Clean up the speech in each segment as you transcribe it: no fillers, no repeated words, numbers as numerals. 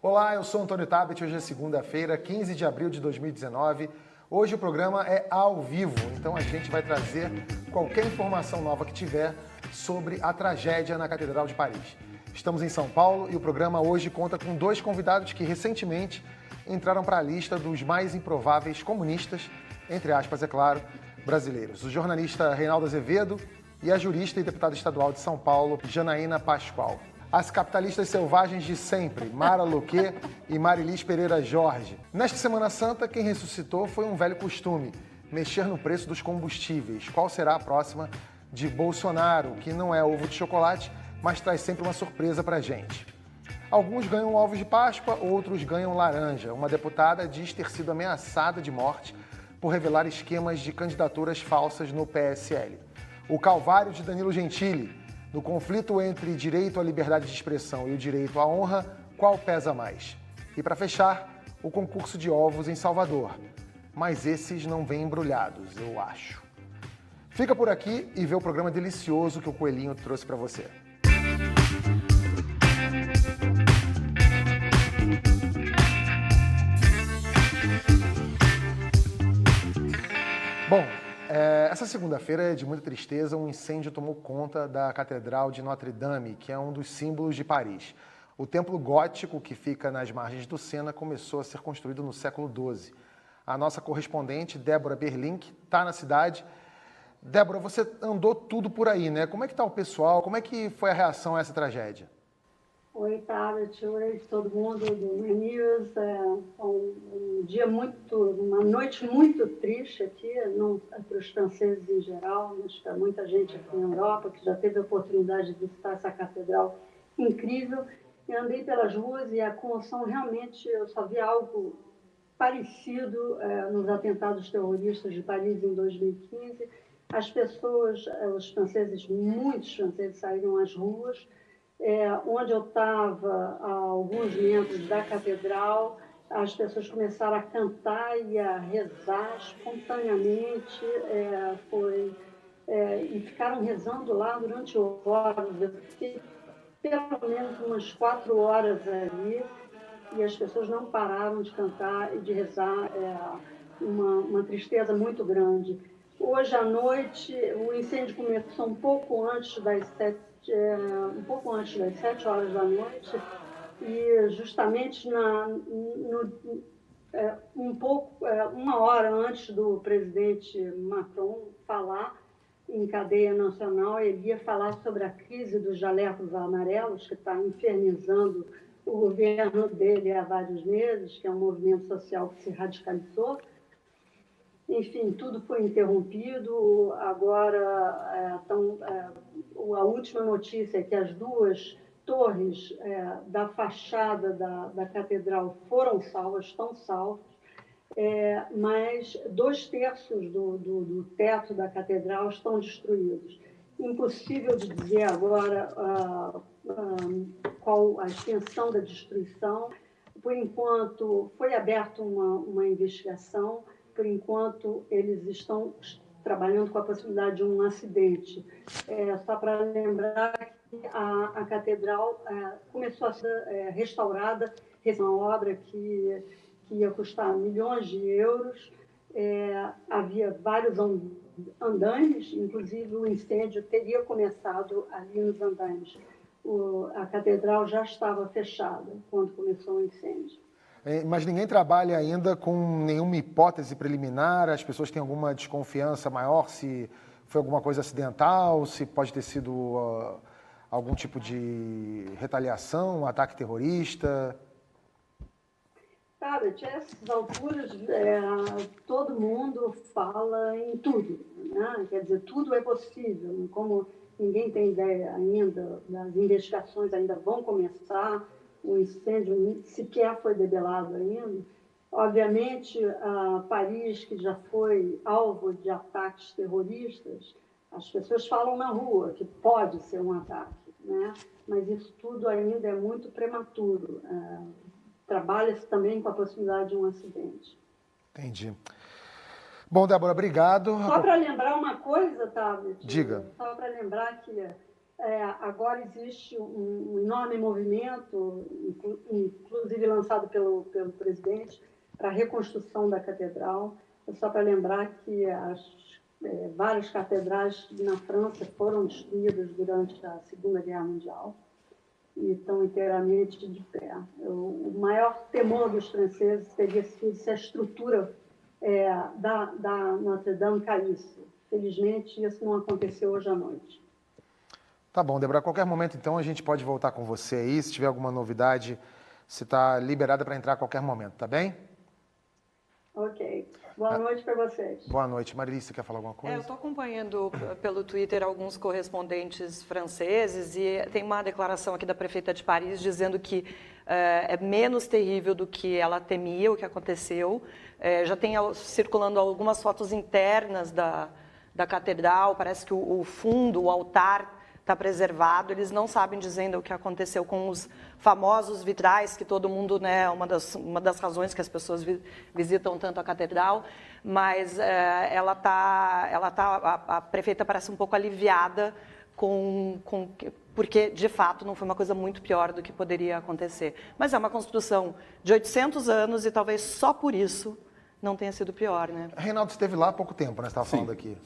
Olá, eu sou Antônio Tabet, hoje é segunda-feira, 15 de abril de 2019. Hoje o programa é ao vivo, então a gente vai trazer qualquer informação nova que tiver sobre a tragédia na Catedral de Paris. Estamos em São Paulo e o programa hoje conta com dois convidados que recentemente entraram para a lista dos mais improváveis comunistas, entre aspas, é claro, brasileiros. O jornalista Reinaldo Azevedo e a jurista e deputada estadual de São Paulo, Janaína Pascoal. As capitalistas selvagens de sempre, Mara Luque e Marilis Pereira Jorge. Nesta Semana Santa, quem ressuscitou foi um velho costume, mexer no preço dos combustíveis. Qual será a próxima de Bolsonaro, que não é ovo de chocolate, mas traz sempre uma surpresa pra gente. Alguns ganham ovos de Páscoa, outros ganham laranja. Uma deputada diz ter sido ameaçada de morte por revelar esquemas de candidaturas falsas no PSL. O calvário de Danilo Gentili. No conflito entre direito à liberdade de expressão e o direito à honra, qual pesa mais? E para fechar, o concurso de ovos em Salvador. Mas esses não vêm embrulhados, eu acho. Fica por aqui e vê o programa delicioso que o Coelhinho trouxe para você. Bom, essa segunda-feira é de muita tristeza. Um incêndio tomou conta da Catedral de Notre-Dame, que é um dos símbolos de Paris. O templo gótico, que fica nas margens do Sena, começou a ser construído no século XII. A nossa correspondente, Débora Berlink, está na cidade. Débora, você andou tudo por aí, né? Como é que está o pessoal? Como é que foi a reação a essa tragédia? Oi, Tabet, oi todo mundo do News. Uma noite muito triste aqui, para os franceses em geral, mas para muita gente aqui na Europa que já teve a oportunidade de visitar essa catedral incrível. Eu andei pelas ruas e a comoção realmente, eu só vi algo parecido nos atentados terroristas de Paris em 2015. As pessoas, os franceses, muitos franceses saíram às ruas. Onde eu estava, a alguns metros da catedral, as pessoas começaram a cantar e a rezar espontaneamente, e ficaram rezando lá durante horas. Eu fiquei pelo menos umas 4 horas ali e as pessoas não pararam de cantar e de rezar, uma tristeza muito grande. Hoje à noite, o incêndio começou um pouco antes das 7 horas da noite e justamente uma hora antes do presidente Macron falar em cadeia nacional, ele ia falar sobre a crise dos jalecos amarelos, que está infernizando o governo dele há vários meses, que é um movimento social que se radicalizou. Enfim, tudo foi interrompido. Agora, a última notícia é que as duas torres da fachada da catedral foram salvas, estão salvas, mas 2/3 do teto da catedral estão destruídos. Impossível de dizer agora qual a extensão da destruição. Por enquanto, foi aberta uma investigação. Por enquanto, eles estão trabalhando com a possibilidade de um acidente. Só para lembrar que a catedral começou a ser restaurada, uma obra que ia custar milhões de euros. Havia vários andaimes, inclusive o incêndio teria começado ali nos andaimes. A catedral já estava fechada quando começou o incêndio. Mas ninguém trabalha ainda com nenhuma hipótese preliminar? As pessoas têm alguma desconfiança maior se foi alguma coisa acidental, se pode ter sido algum tipo de retaliação, um ataque terrorista? Sabe, a essas alturas, todo mundo fala em tudo, né? Quer dizer, tudo é possível. Como ninguém tem ideia ainda, as investigações ainda vão começar, o incêndio sequer foi debelado ainda. Obviamente, Paris, que já foi alvo de ataques terroristas, as pessoas falam na rua que pode ser um ataque, né? Mas isso tudo ainda é muito prematuro. Trabalha-se também com a possibilidade de um acidente. Entendi. Bom, Débora, obrigado. Só para lembrar uma coisa, Tabet. Diga. Só para lembrar que Agora existe um enorme movimento, inclusive lançado pelo presidente, para a reconstrução da catedral. Só para lembrar que várias catedrais na França foram destruídas durante a Segunda Guerra Mundial e estão inteiramente de pé. O maior temor dos franceses teria sido se a estrutura da Notre-Dame caísse. Felizmente, isso não aconteceu hoje à noite. Tá bom, Débora. A qualquer momento, então, a gente pode voltar com você aí. Se tiver alguma novidade, você está liberada para entrar a qualquer momento, tá bem? Ok. Boa noite para vocês. Boa noite. Marilícia, quer falar alguma coisa? Eu estou acompanhando pelo Twitter alguns correspondentes franceses e tem uma declaração aqui da prefeita de Paris dizendo que é menos terrível do que ela temia o que aconteceu. Já tem circulando algumas fotos internas da catedral, parece que o fundo, o altar está preservado. Eles não sabem dizendo o que aconteceu com os famosos vitrais, que todo mundo, né, uma das razões que as pessoas visitam tanto a catedral, mas a prefeita parece um pouco aliviada porque, de fato, não foi uma coisa muito pior do que poderia acontecer. Mas é uma construção de 800 anos e talvez só por isso não tenha sido pior, né? Reinaldo esteve lá há pouco tempo, né? Você estava falando aqui.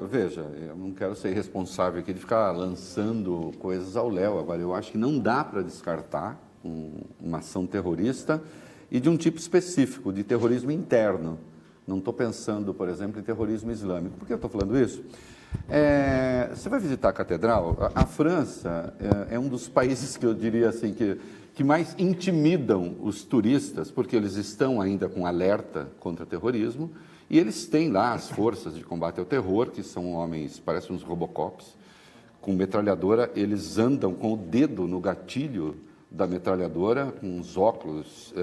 Veja, eu não quero ser responsável aqui de ficar lançando coisas ao léu. Agora, eu acho que não dá para descartar uma ação terrorista e de um tipo específico, de terrorismo interno. Não estou pensando, por exemplo, em terrorismo islâmico. Por que eu estou falando isso? Você vai visitar a catedral? A França é um dos países que eu diria assim que mais intimidam os turistas, porque eles estão ainda com alerta contra terrorismo. E eles têm lá as forças de combate ao terror, que são homens, parecem uns robocops, com metralhadora. Eles andam com o dedo no gatilho da metralhadora, com uns óculos,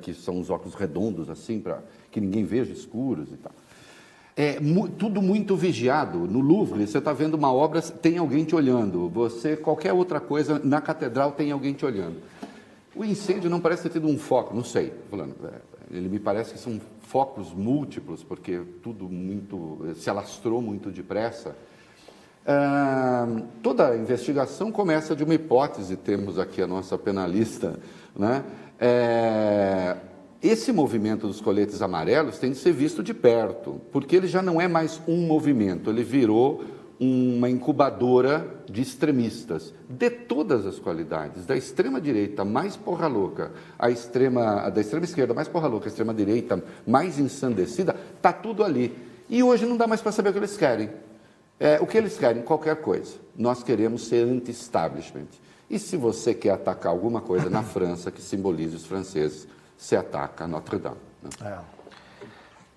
que são uns óculos redondos, assim, para que ninguém veja, escuros e tal. Tudo muito vigiado. No Louvre, você está vendo uma obra, tem alguém te olhando. Qualquer outra coisa, na catedral tem alguém te olhando. O incêndio não parece ter tido um foco, não sei, ele me parece que são focos múltiplos, porque tudo se alastrou muito depressa. Toda a investigação começa de uma hipótese, temos aqui a nossa penalista, né? Esse movimento dos coletes amarelos tem de ser visto de perto, porque ele já não é mais um movimento, ele virou uma incubadora de extremistas de todas as qualidades, da extrema direita mais porra louca, da extrema esquerda mais porra louca, a extrema direita mais ensandecida, está tudo ali. E hoje não dá mais para saber o que eles querem. O que eles querem? Qualquer coisa. Nós queremos ser anti-establishment. E se você quer atacar alguma coisa na França que simbolize os franceses, você ataca Notre Dame. Né?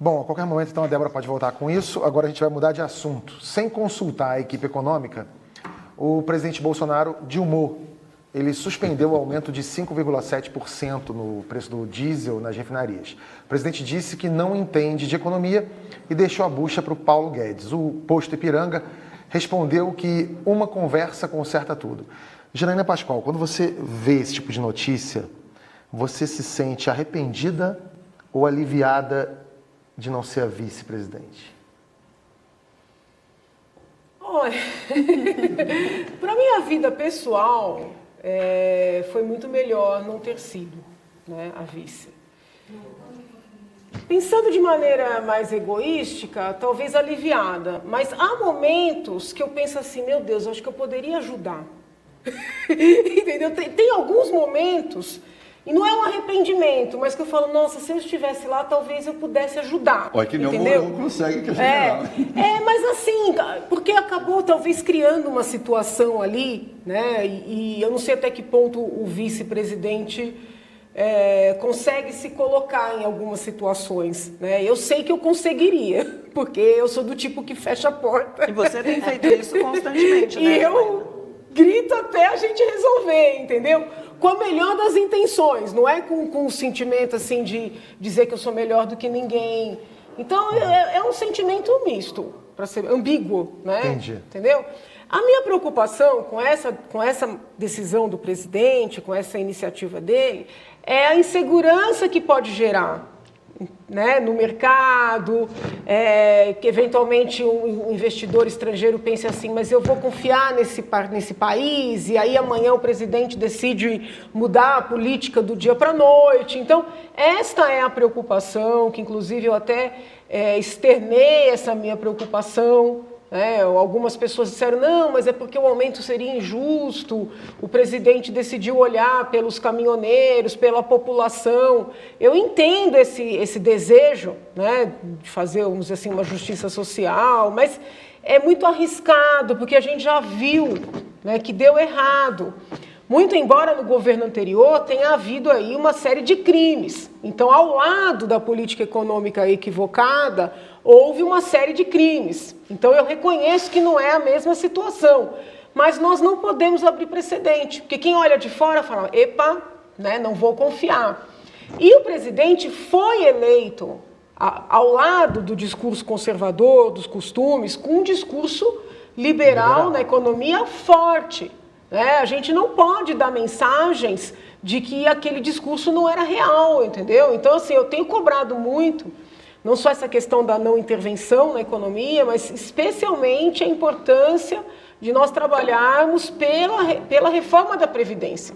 Bom, a qualquer momento, então, a Débora pode voltar com isso. Agora a gente vai mudar de assunto. Sem consultar a equipe econômica, o presidente Bolsonaro dilmou. Ele suspendeu o aumento de 5,7% no preço do diesel nas refinarias. O presidente disse que não entende de economia e deixou a bucha para o Paulo Guedes. O Posto Ipiranga respondeu que uma conversa conserta tudo. Janaína Pascoal, quando você vê esse tipo de notícia, você se sente arrependida ou aliviada de não ser a vice-presidente? Olha, para minha vida pessoal, foi muito melhor não ter sido, né, a vice. Pensando de maneira mais egoística, talvez aliviada, mas há momentos que eu penso assim, meu Deus, eu acho que eu poderia ajudar. Entendeu? Tem alguns momentos... E não é um arrependimento, mas que eu falo, nossa, se eu estivesse lá, talvez eu pudesse ajudar. Olha que não consegue que a gente mas assim, porque acabou talvez criando uma situação ali, né? E eu não sei até que ponto o vice-presidente consegue se colocar em algumas situações, né? Eu sei que eu conseguiria, porque eu sou do tipo que fecha a porta. E você tem feito isso constantemente, né? E eu grito até a gente resolver, entendeu? Com a melhor das intenções, não é com um sentimento assim de dizer que eu sou melhor do que ninguém. Então, é um sentimento misto, para ser ambíguo, né? Entendi. Entendeu? A minha preocupação com essa decisão do presidente, com essa iniciativa dele, é a insegurança que pode gerar né, no mercado, que eventualmente um investidor estrangeiro pense assim, mas eu vou confiar nesse país, e aí amanhã o presidente decide mudar a política do dia para a noite. Então, esta é a preocupação, que inclusive eu até externei essa minha preocupação. Algumas pessoas disseram, não, mas é porque o aumento seria injusto, o presidente decidiu olhar pelos caminhoneiros, pela população. Eu entendo esse desejo, né, de fazer, vamos dizer assim, uma justiça social, mas é muito arriscado, porque a gente já viu, né, que deu errado. Muito embora no governo anterior tenha havido aí uma série de crimes. Então, ao lado da política econômica equivocada, houve uma série de crimes. Então, eu reconheço que não é a mesma situação. Mas nós não podemos abrir precedente, porque quem olha de fora fala, epa, né, não vou confiar. E o presidente foi eleito ao lado do discurso conservador, dos costumes, com um discurso liberal na economia forte. A gente não pode dar mensagens de que aquele discurso não era real, entendeu? Então, assim, eu tenho cobrado muito, não só essa questão da não intervenção na economia, mas especialmente a importância de nós trabalharmos pela reforma da Previdência.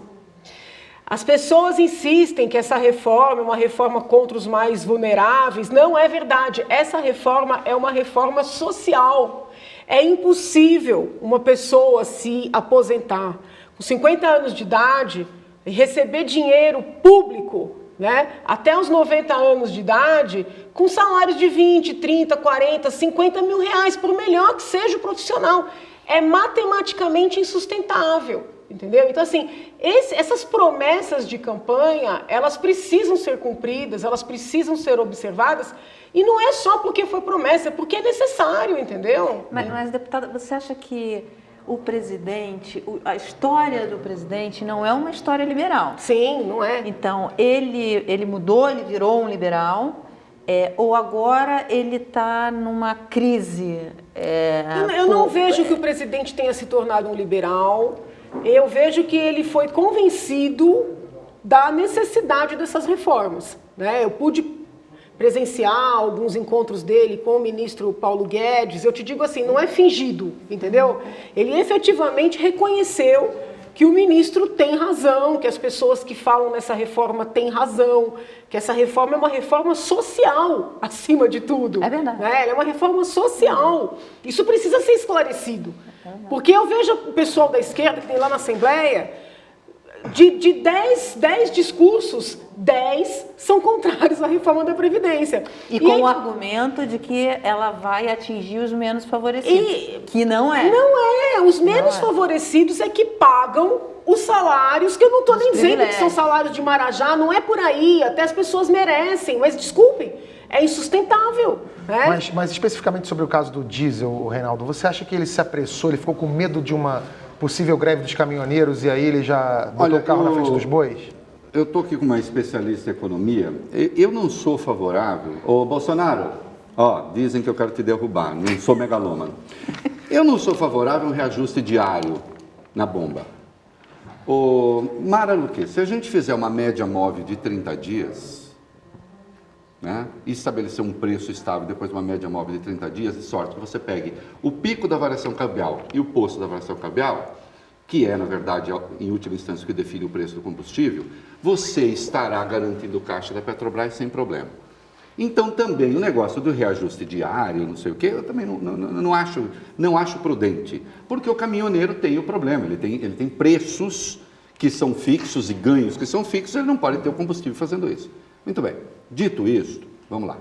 As pessoas insistem que essa reforma é uma reforma contra os mais vulneráveis. Não é verdade. Essa reforma é uma reforma social. É impossível uma pessoa se aposentar com 50 anos de idade e receber dinheiro público, né, até os 90 anos de idade, com salários de 20, 30, 40, 50 mil reais, por melhor que seja o profissional. É matematicamente insustentável, entendeu? Então, assim, essas promessas de campanha, elas precisam ser cumpridas, elas precisam ser observadas. E não é só porque foi promessa, é porque é necessário, entendeu? Mas, deputada, você acha que o presidente, a história do presidente não é uma história liberal? Sim, não é. Então, ele mudou, ele virou um liberal, ou agora ele está numa crise? Eu não vejo que o presidente tenha se tornado um liberal. Eu vejo que ele foi convencido da necessidade dessas reformas, né? Eu pude presenciar alguns encontros dele com o ministro Paulo Guedes. Eu te digo assim, não é fingido, entendeu? Ele efetivamente reconheceu que o ministro tem razão, que as pessoas que falam nessa reforma têm razão, que essa reforma é uma reforma social, acima de tudo. É verdade. Né? Ela é uma reforma social. Isso precisa ser esclarecido. Porque eu vejo o pessoal da esquerda que tem lá na Assembleia, de 10 discursos, 10 são contrários à reforma da Previdência. E com o argumento de que ela vai atingir os menos favorecidos, que não é. Não é. Os menos favorecidos é que pagam os salários, que eu não estou nem dizendo que são salários de Marajá, não é por aí, até as pessoas merecem, mas desculpem, é insustentável. Né? Mas especificamente sobre o caso do diesel, Reinaldo, você acha que ele se apressou, ele ficou com medo de uma possível greve dos caminhoneiros e aí ele já botou o carro na frente dos bois? Eu estou aqui com uma especialista em economia. Eu não sou favorável. Ô, Bolsonaro, dizem que eu quero te derrubar, não sou megalômano. Eu não sou favorável a um reajuste diário na bomba. Mara Luque, se a gente fizer uma média móvel de 30 dias, né, e estabelecer um preço estável depois de uma média móvel de 30 dias, de sorte que você pegue o pico da variação cambial e o posto da variação cambial, que é, na verdade, em última instância, o que define o preço do combustível, você estará garantindo o caixa da Petrobras sem problema. Então, também, o negócio do reajuste diário, não sei o quê, eu também não acho prudente, porque o caminhoneiro tem o problema, ele tem preços que são fixos e ganhos que são fixos, ele não pode ter o combustível fazendo isso. Muito bem, dito isso, vamos lá.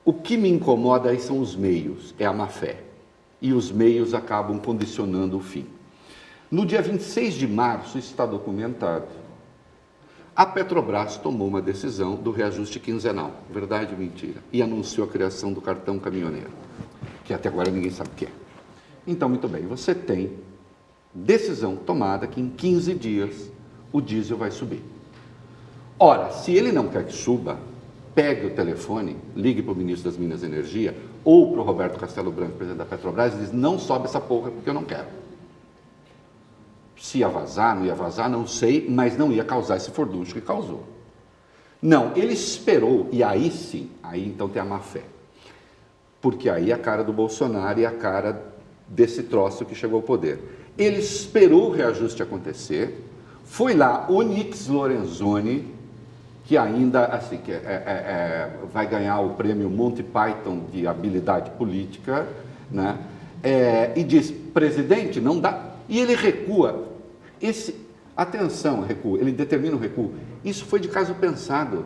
O que me incomoda aí são os meios, é a má-fé, e os meios acabam condicionando o fim. No dia 26 de março, isso está documentado, a Petrobras tomou uma decisão do reajuste quinzenal, verdade ou mentira, e anunciou a criação do cartão caminhoneiro, que até agora ninguém sabe o que é. Então, muito bem, você tem decisão tomada que em 15 dias o diesel vai subir. Ora, se ele não quer que suba, pegue o telefone, ligue para o ministro das Minas e Energia ou para o Roberto Castelo Branco, presidente da Petrobras, e diz, não sobe essa porra porque eu não quero. Se ia vazar, não ia vazar, não sei, mas não ia causar esse furdunço que causou. Não, ele esperou, e aí sim, aí então tem a má fé. Porque aí é a cara do Bolsonaro e a cara desse troço que chegou ao poder. Ele esperou o reajuste acontecer, foi lá o Nix Lorenzoni, que ainda assim, vai ganhar o prêmio Monty Python de habilidade política, né? E diz, presidente, não dá. E ele recua. Atenção, recua, ele determina o recuo. Isso foi de caso pensado.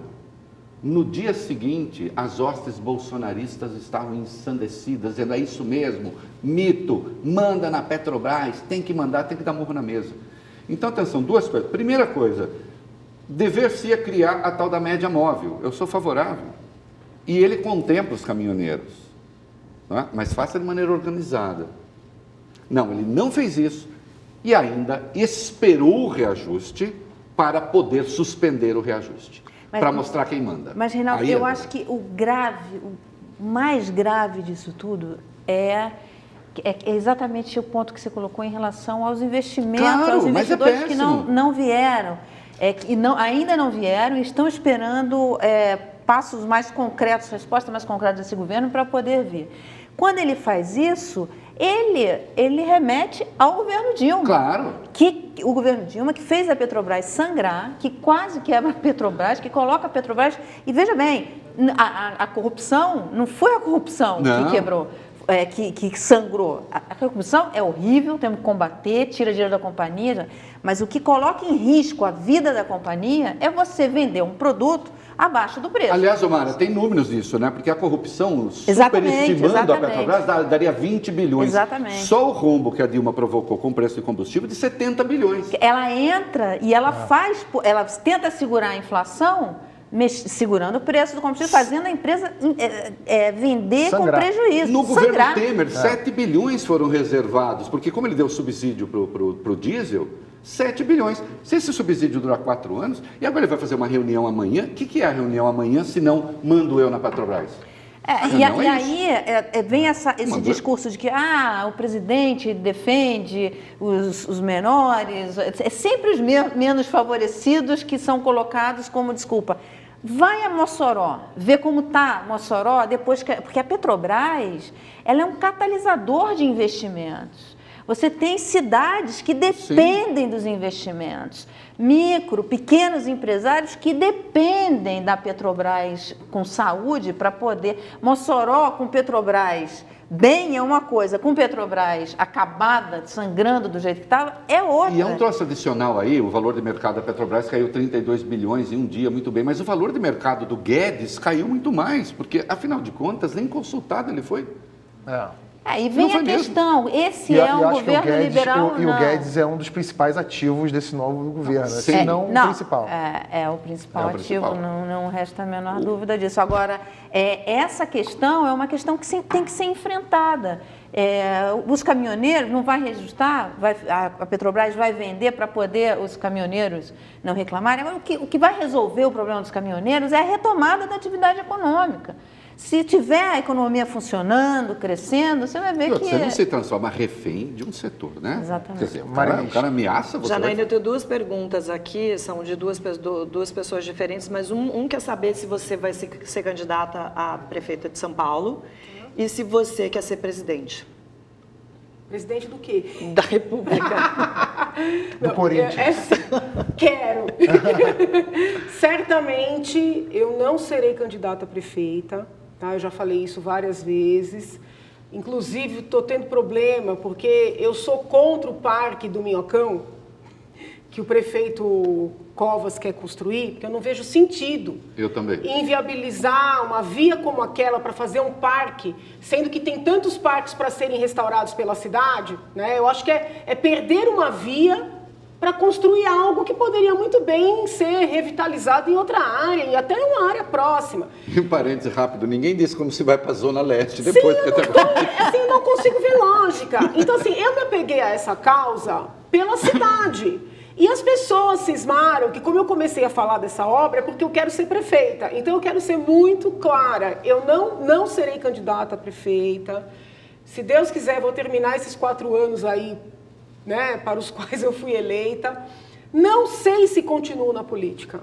No dia seguinte, as hostes bolsonaristas estavam ensandecidas, dizendo, é isso mesmo, mito, manda na Petrobras, tem que mandar, tem que dar murro na mesa. Então, atenção, duas coisas. Primeira coisa, dever-se criar a tal da média móvel. Eu sou favorável. E ele contempla os caminhoneiros, né? Mas faça de maneira organizada. Não, ele não fez isso e ainda esperou o reajuste para poder suspender o reajuste. Para mostrar quem manda. Mas, Reinaldo, eu acho que o mais grave disso tudo é exatamente o ponto que você colocou em relação aos investimentos, claro, aos investidores que péssimo. não vieram, ainda não vieram e estão esperando passos mais concretos, respostas mais concretas desse governo para poder vir. Quando ele faz isso, ele remete ao governo Dilma. Claro. O governo Dilma que fez a Petrobras sangrar, que quase quebra a Petrobras, que coloca a Petrobras... E veja bem, a corrupção não foi a corrupção que quebrou, que sangrou. A corrupção é horrível, temos que combater, tira dinheiro da companhia, mas o que coloca em risco a vida da companhia é você vender um produto abaixo do preço. Aliás, Omara, tem números disso, né? Porque a corrupção, superestimando a Petrobras, daria 20 bilhões. Exatamente. Só o rombo que a Dilma provocou com o preço de combustível de 70 bilhões. Ela entra e ela ela tenta segurar a inflação, segurando o preço do combustível, fazendo a empresa vender sangrar. Com prejuízo. No governo Temer, 7 bilhões foram reservados, porque como ele deu subsídio para o diesel, 7 bilhões. Se esse subsídio durar 4 anos, e agora ele vai fazer uma reunião amanhã, o que é a reunião amanhã, se não mando eu na Petrobras? E aí vem esse discurso de que o presidente defende os menores, é sempre os menos favorecidos que são colocados como desculpa. Vai a Mossoró, vê como está Mossoró, porque a Petrobras ela é um catalisador de investimentos. Você tem cidades que dependem dos investimentos, pequenos empresários que dependem da Petrobras com saúde para poder... Mossoró com Petrobras bem é uma coisa, com Petrobras acabada, sangrando do jeito que estava, é outra. E é um troço adicional aí, o valor de mercado da Petrobras caiu 32 bilhões em um dia, muito bem, mas o valor de mercado do Guedes caiu muito mais, porque, afinal de contas, nem consultado ele foi. Aí vem a questão, esse é um governo liberal ou não? E o Guedes é um dos principais ativos desse novo governo, se não o principal. É o principal ativo, não resta a menor dúvida disso. Agora, essa questão é uma questão que tem que ser enfrentada. Os caminhoneiros não vai reajustar, a Petrobras vai vender para poder os caminhoneiros não reclamarem. Agora, o que vai resolver o problema dos caminhoneiros é a retomada da atividade econômica. Se tiver a economia funcionando, crescendo, você vai ver que... Você não se transforma refém de um setor, né? Exatamente. Quer dizer, o cara ameaça você. Janaína, eu tenho 2 perguntas aqui, são de duas pessoas diferentes, mas um quer saber se você vai ser candidata a prefeita de São Paulo e se você quer ser presidente. Presidente do quê? Da República. Do Corinthians. Quero. Certamente eu não serei candidata a prefeita. Tá? Eu já falei isso várias vezes. Inclusive, estou tendo problema porque eu sou contra o Parque do Minhocão, que o prefeito Covas quer construir, porque eu não vejo sentido. Eu também. Em viabilizar uma via como aquela para fazer um parque, sendo que tem tantos parques para serem restaurados pela cidade, né? Eu acho que é perder uma via para construir algo que poderia muito bem ser revitalizado em outra área, e até uma área próxima. E um parêntese rápido, ninguém disse como se vai para a Zona Leste depois. Sim, eu não consigo ver lógica. Então, assim, eu me apeguei a essa causa pela cidade. E as pessoas cismaram que, como eu comecei a falar dessa obra, é porque eu quero ser prefeita. Então, eu quero ser muito clara. Eu não serei candidata a prefeita. Se Deus quiser, vou terminar esses 4 anos aí, né, para os quais eu fui eleita. Não sei se continuo na política.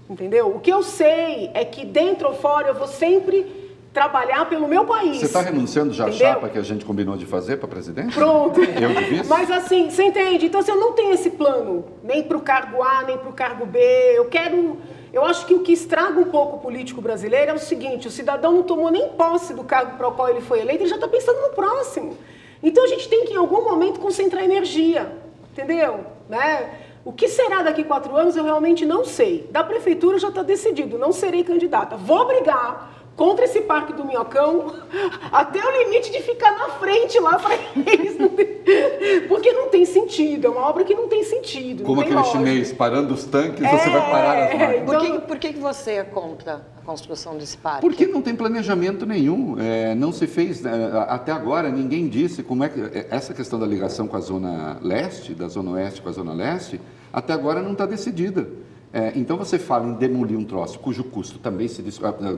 entendeu? O que eu sei é que dentro ou fora eu vou sempre trabalhar pelo meu país. Você está renunciando já à entendeu? chapa que a gente combinou de fazer para presidente? Pronto. Eu de vice? Mas assim, você entende? Então, assim, eu não tenho esse plano, nem para o cargo A, nem para o cargo B. Eu acho que o que estraga um pouco o político brasileiro é o seguinte: o cidadão não tomou nem posse do cargo para o qual ele foi eleito, ele já está pensando no próximo. Então, a gente tem que, em algum momento, concentrar energia, entendeu? Né? O que será daqui 4 anos, eu realmente não sei. Da prefeitura já está decidido, não serei candidata. Vou brigar contra esse Parque do Minhocão, até o limite de ficar na frente lá para eles. Porque não tem sentido, é uma obra que não tem sentido. Como aquele chinês parando os tanques, você vai parar as máquinas. Então, Por que você é contra a construção desse parque? Porque não tem planejamento nenhum, não se fez, até agora ninguém disse como é que, essa questão da ligação com a Zona Leste, da Zona Oeste com a Zona Leste, até agora não está decidida. Então você fala em demolir um troço cujo custo também se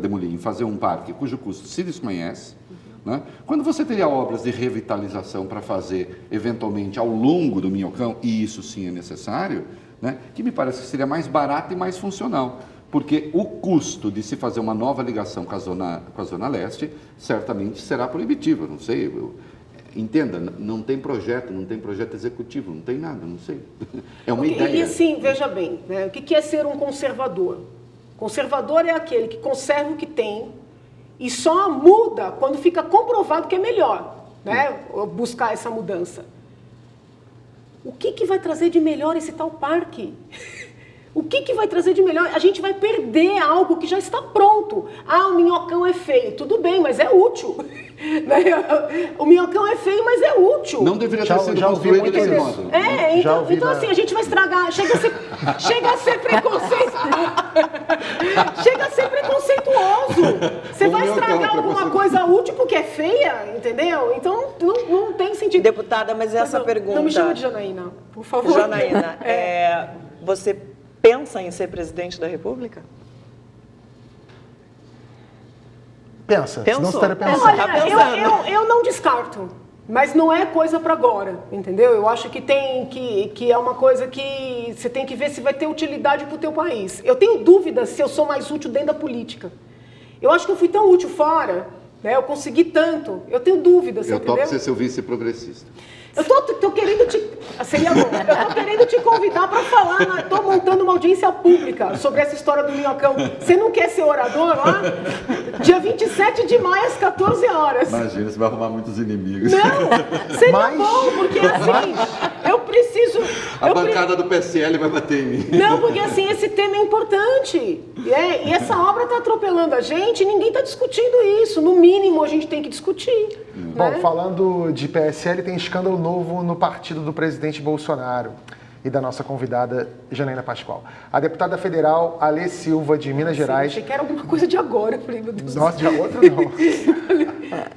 demolir, em fazer um parque cujo custo se desconhece, né? Quando você teria obras de revitalização para fazer eventualmente ao longo do Minhocão, e isso sim é necessário, né? Que me parece que seria mais barato e mais funcional, porque o custo de se fazer uma nova ligação com a Zona Leste certamente será proibitivo, não sei. Entenda, não tem projeto executivo, não tem nada, não sei. É uma ideia. E assim, veja bem, né? O que é ser um conservador? Conservador é aquele que conserva o que tem e só muda quando fica comprovado que é melhor, né? Buscar essa mudança. O que vai trazer de melhor esse tal parque? O que vai trazer de melhor? A gente vai perder algo que já está pronto. Ah, o Minhocão é feio. Tudo bem, mas é útil. O Minhocão é feio, mas é útil. Não deveria ter sido construído desse modo. Então assim, a gente vai estragar. Chega a ser preconceituoso. Você vai estragar alguma coisa útil porque é feia, entendeu? Então não tem sentido. Deputada, mas essa pergunta... Não me chama de Janaína, por favor. Janaína, você pensa em ser presidente da República? Pensa, Pensou. senão você estaria pensando. Olha, eu não descarto, mas não é coisa para agora, entendeu? Eu acho que que é uma coisa que você tem que ver se vai ter utilidade para o teu país. Eu tenho dúvidas se eu sou mais útil dentro da política. Eu acho que eu fui tão útil fora, né? Eu consegui tanto. Eu tenho dúvidas, eu entendeu? topo ser seu vice progressista. Eu tô querendo te... Seria bom. Eu tô querendo te convidar para falar. Tô montando uma audiência pública sobre essa história do Minhocão. Você não quer ser orador lá? Dia 27 de maio, às 14 horas. Imagina, você vai arrumar muitos inimigos. Não, seria bom, porque assim, eu preciso... A bancada do PSL vai bater em mim. Não, porque assim, esse tema é importante. E essa obra está atropelando a gente e ninguém está discutindo isso. No mínimo, a gente tem que discutir. Bom, falando de PSL, tem escândalo novo no partido do presidente Bolsonaro e da nossa convidada Janaína Pascoal. A deputada federal Alê Silva, de Minas Gerais... Achei que era alguma coisa de agora. Eu falei, meu Deus. Nossa, de outro não.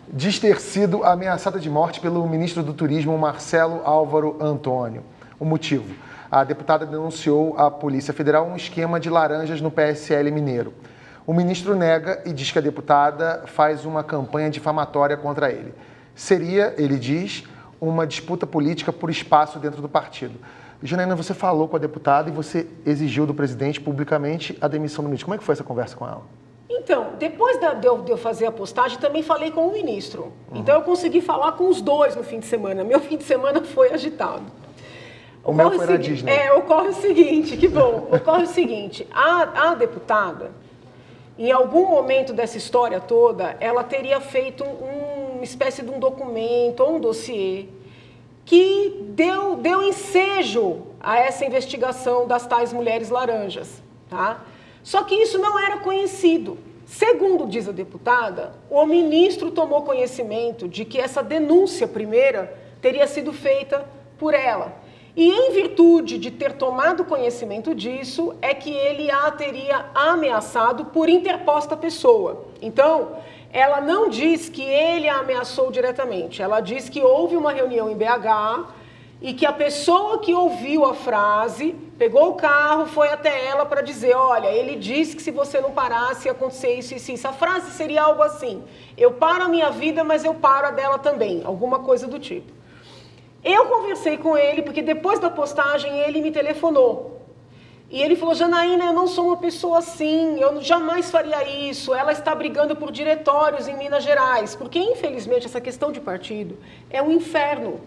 Diz ter sido ameaçada de morte pelo ministro do Turismo, Marcelo Álvaro Antônio. O motivo? A deputada denunciou à Polícia Federal um esquema de laranjas no PSL mineiro. O ministro nega e diz que a deputada faz uma campanha difamatória contra ele. Seria, ele diz, uma disputa política por espaço dentro do partido. Janaína, você falou com a deputada e você exigiu do presidente publicamente a demissão do ministro. Como é que foi essa conversa com ela? Então, depois de eu fazer a postagem, também falei com o ministro. Então, eu consegui falar com os dois no fim de semana. Meu fim de semana foi agitado. O meu foi na Disney. Ocorre o seguinte, que bom. Ocorre o seguinte, a deputada, em algum momento dessa história toda, ela teria feito uma espécie de um documento ou um dossiê que deu ensejo a essa investigação das tais mulheres laranjas, tá? Só que isso não era conhecido. Segundo diz a deputada, o ministro tomou conhecimento de que essa denúncia primeira teria sido feita por ela. E em virtude de ter tomado conhecimento disso, é que ele a teria ameaçado por interposta pessoa. Então, ela não diz que ele a ameaçou diretamente. Ela diz que houve uma reunião em BH e que a pessoa que ouviu a frase pegou o carro, foi até ela para dizer, olha, ele disse que se você não parasse ia acontecer isso e isso. A frase seria algo assim, eu paro a minha vida, mas eu paro a dela também, alguma coisa do tipo. Eu conversei com ele, porque depois da postagem ele me telefonou. E ele falou, Janaína, eu não sou uma pessoa assim, eu jamais faria isso. Ela está brigando por diretórios em Minas Gerais, porque, infelizmente, essa questão de partido é um inferno,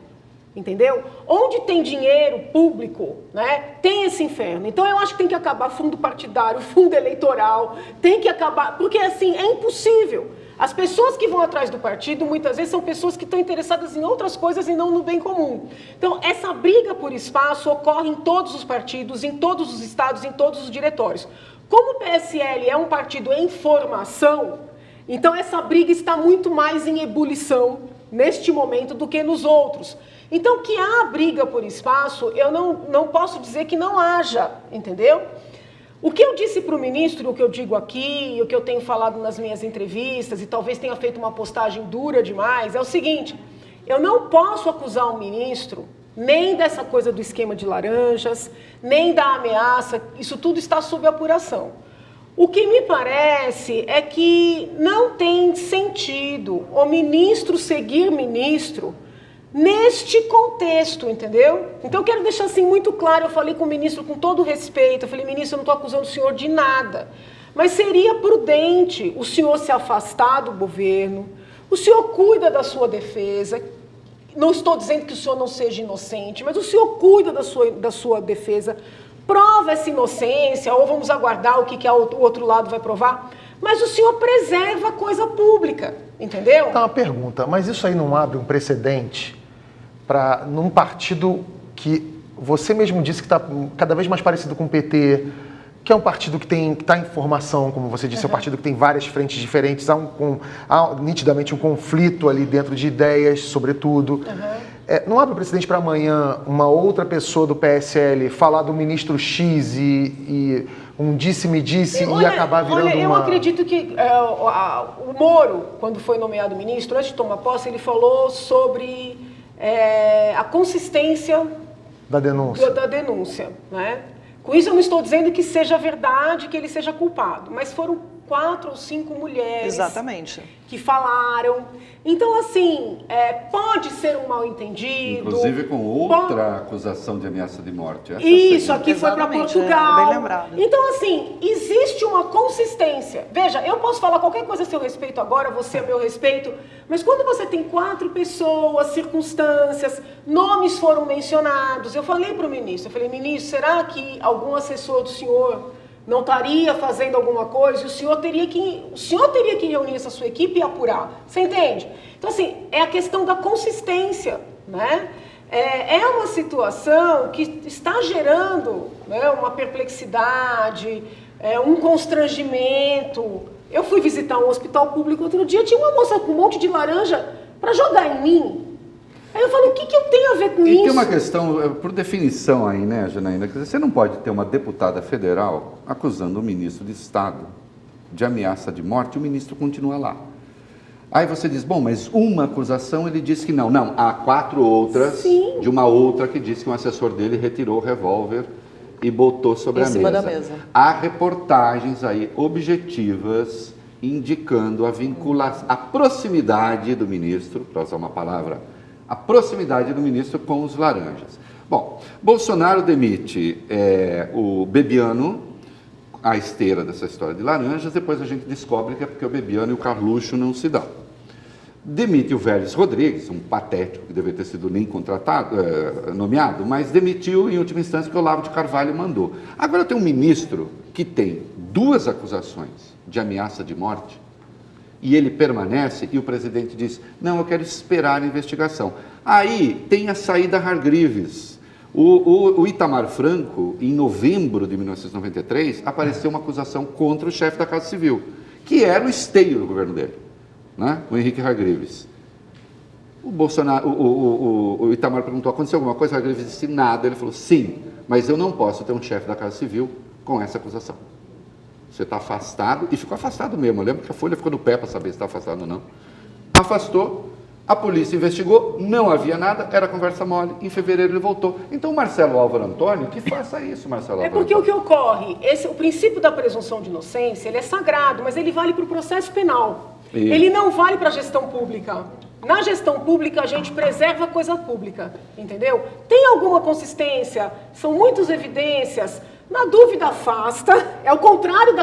entendeu? Onde tem dinheiro público, né, tem esse inferno. Então, eu acho que tem que acabar fundo partidário, fundo eleitoral, tem que acabar, porque, assim, é impossível. As pessoas que vão atrás do partido, muitas vezes, são pessoas que estão interessadas em outras coisas e não no bem comum. Então, essa briga por espaço ocorre em todos os partidos, em todos os estados, em todos os diretórios. Como o PSL é um partido em formação, então essa briga está muito mais em ebulição neste momento do que nos outros. Então, que há briga por espaço, eu não posso dizer que não haja, entendeu? O que eu disse para o ministro, o que eu digo aqui, o que eu tenho falado nas minhas entrevistas, e talvez tenha feito uma postagem dura demais, é o seguinte, eu não posso acusar o ministro nem dessa coisa do esquema de laranjas, nem da ameaça, isso tudo está sob apuração. O que me parece é que não tem sentido o ministro seguir ministro neste contexto, entendeu? Então eu quero deixar assim muito claro, eu falei com o ministro com todo respeito, eu falei, ministro, eu não estou acusando o senhor de nada, mas seria prudente o senhor se afastar do governo, o senhor cuida da sua defesa, não estou dizendo que o senhor não seja inocente, mas o senhor cuida da sua defesa, prova essa inocência, ou vamos aguardar o que o outro lado vai provar, mas o senhor preserva a coisa pública, entendeu? Então, uma pergunta, mas isso aí não abre um precedente para num partido que você mesmo disse que está cada vez mais parecido com o PT, que é um partido que está em formação, como você disse, é um partido que tem várias frentes diferentes, há nitidamente um conflito ali dentro de ideias, sobretudo. Não abre precedente para amanhã uma outra pessoa do PSL falar do ministro X e um disse-me-disse e acabar virando uma... Eu acredito que o Moro, quando foi nomeado ministro, antes de tomar posse, ele falou sobre a consistência da denúncia. Da denúncia, né? Com isso eu não estou dizendo que seja verdade, que ele seja culpado, mas foram 4 ou 5 mulheres Exatamente. Que falaram. Então, assim, pode ser um mal-entendido. Inclusive com outra acusação de ameaça de morte. Isso, aqui foi para Portugal. Bem lembrado. Então, assim, existe uma consistência. Veja, eu posso falar qualquer coisa a seu respeito agora, você a meu respeito, mas quando você tem 4 pessoas, circunstâncias, nomes foram mencionados, eu falei para o ministro, ministro, será que algum assessor do senhor não estaria fazendo alguma coisa, e o senhor teria que reunir essa sua equipe e apurar. Você entende? Então, assim, é a questão da consistência, né? É uma situação que está gerando, né, uma perplexidade, um constrangimento. Eu fui visitar um hospital público outro dia, tinha uma moça com um monte de laranja para jogar em mim. Aí eu falo, o que eu tenho a ver com isso? Tem uma questão, por definição aí, né, Janaína? Quer dizer, você não pode ter uma deputada federal acusando o ministro de Estado de ameaça de morte e o ministro continua lá. Aí você diz, bom, mas uma acusação ele disse que não. Não, há 4 outras, Sim. De uma outra que disse que um assessor dele retirou o revólver e botou sobre a mesa. Em cima da mesa. Há reportagens aí objetivas indicando a vinculação, a proximidade do ministro, para usar uma palavra, a proximidade do ministro com os laranjas. Bom, Bolsonaro demite o Bebiano, à esteira dessa história de laranjas, depois a gente descobre que é porque o Bebiano e o Carluxo não se dão. Demite o Vélez Rodrigues, um patético que deveria ter sido nem nomeado, mas demitiu em última instância porque o Olavo de Carvalho mandou. Agora tem um ministro que tem 2 acusações de ameaça de morte, e ele permanece, e o presidente diz, não, eu quero esperar a investigação. Aí tem a saída Hargreaves. O Itamar Franco, em novembro de 1993, apareceu uma acusação contra o chefe da Casa Civil, que era o esteio do governo dele, né? O Henrique Hargreaves. O Itamar perguntou, aconteceu alguma coisa? O Hargreaves disse nada. Ele falou, sim, mas eu não posso ter um chefe da Casa Civil com essa acusação. Você está afastado, e ficou afastado mesmo. Eu lembro que a Folha ficou no pé para saber se está afastado ou não. Afastou, a polícia investigou, não havia nada, era conversa mole. Em fevereiro ele voltou. Então o Marcelo Álvaro Antônio, que faça isso, Marcelo Álvaro porque Antônio. O que ocorre, o princípio da presunção de inocência, ele é sagrado, mas ele vale para o processo penal. Isso. Ele não vale para a gestão pública. Na gestão pública, a gente preserva a coisa pública, entendeu? Tem alguma consistência, são muitas evidências, Na dúvida, afasta. É o contrário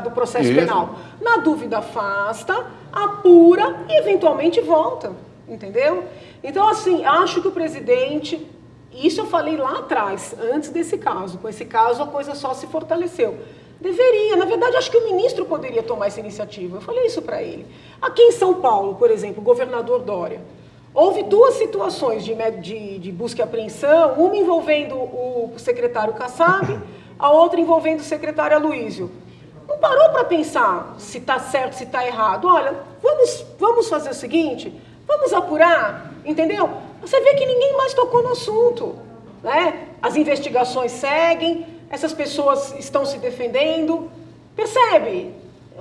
do processo penal. Na dúvida, afasta, apura e eventualmente volta. Entendeu? Então, assim, acho que o presidente... Isso eu falei lá atrás, antes desse caso. Com esse caso, a coisa só se fortaleceu. Deveria. Na verdade, acho que o ministro poderia tomar essa iniciativa. Eu falei isso para ele. Aqui em São Paulo, por exemplo, o governador Dória, houve 2 situações de busca e apreensão, uma envolvendo o secretário Kassab, a outra envolvendo o secretário Aloysio. Não parou para pensar se está certo, se está errado. Olha, vamos fazer o seguinte, vamos apurar, entendeu? Você vê que ninguém mais tocou no assunto, né? As investigações seguem, essas pessoas estão se defendendo, percebe?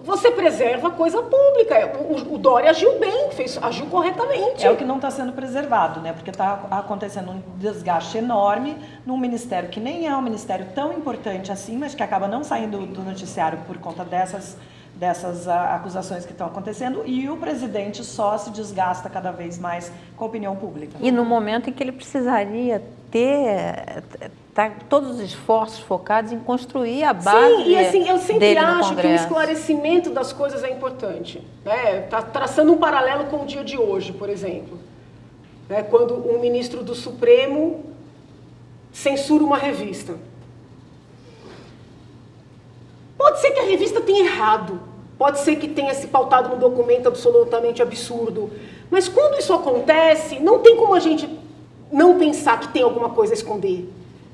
Você preserva a coisa pública. O Dória agiu bem, agiu corretamente. É o que não está sendo preservado, né? Porque está acontecendo um desgaste enorme num ministério que nem é um ministério tão importante assim, mas que acaba não saindo do noticiário por conta dessas acusações que estão acontecendo, e o presidente só se desgasta cada vez mais com a opinião pública. E no momento em que ele precisaria todos os esforços focados em construir a base. Sim, e assim, eu sempre acho que o Congresso. esclarecimento das coisas é importante. Né? Tá traçando um paralelo com o dia de hoje, por exemplo. Né? Quando um ministro do Supremo censura uma revista. Pode ser que a revista tenha errado, pode ser que tenha se pautado num documento absolutamente absurdo, mas quando isso acontece, não tem como a gente não pensar que tem alguma coisa a esconder.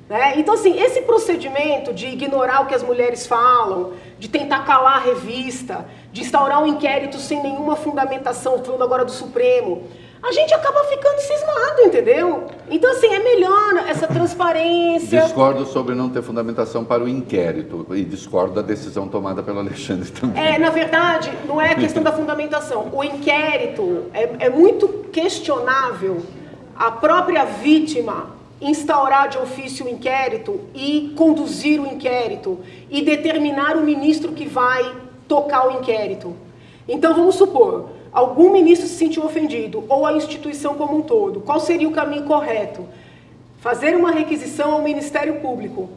Né? Então, assim, esse procedimento de ignorar o que as mulheres falam, de tentar calar a revista, de instaurar um inquérito sem nenhuma fundamentação, falando agora do Supremo, a gente acaba ficando cismado, entendeu? Então, assim, é melhor essa transparência. Discordo sobre não ter fundamentação para o inquérito e discordo da decisão tomada pelo Alexandre também. Na verdade, não é a questão da fundamentação. O inquérito é muito questionável a própria vítima instaurar de ofício o inquérito e conduzir o inquérito e determinar o ministro que vai tocar o inquérito. Então, vamos supor, algum ministro se sentiu ofendido, ou a instituição como um todo. Qual seria o caminho correto? Fazer uma requisição ao Ministério Público.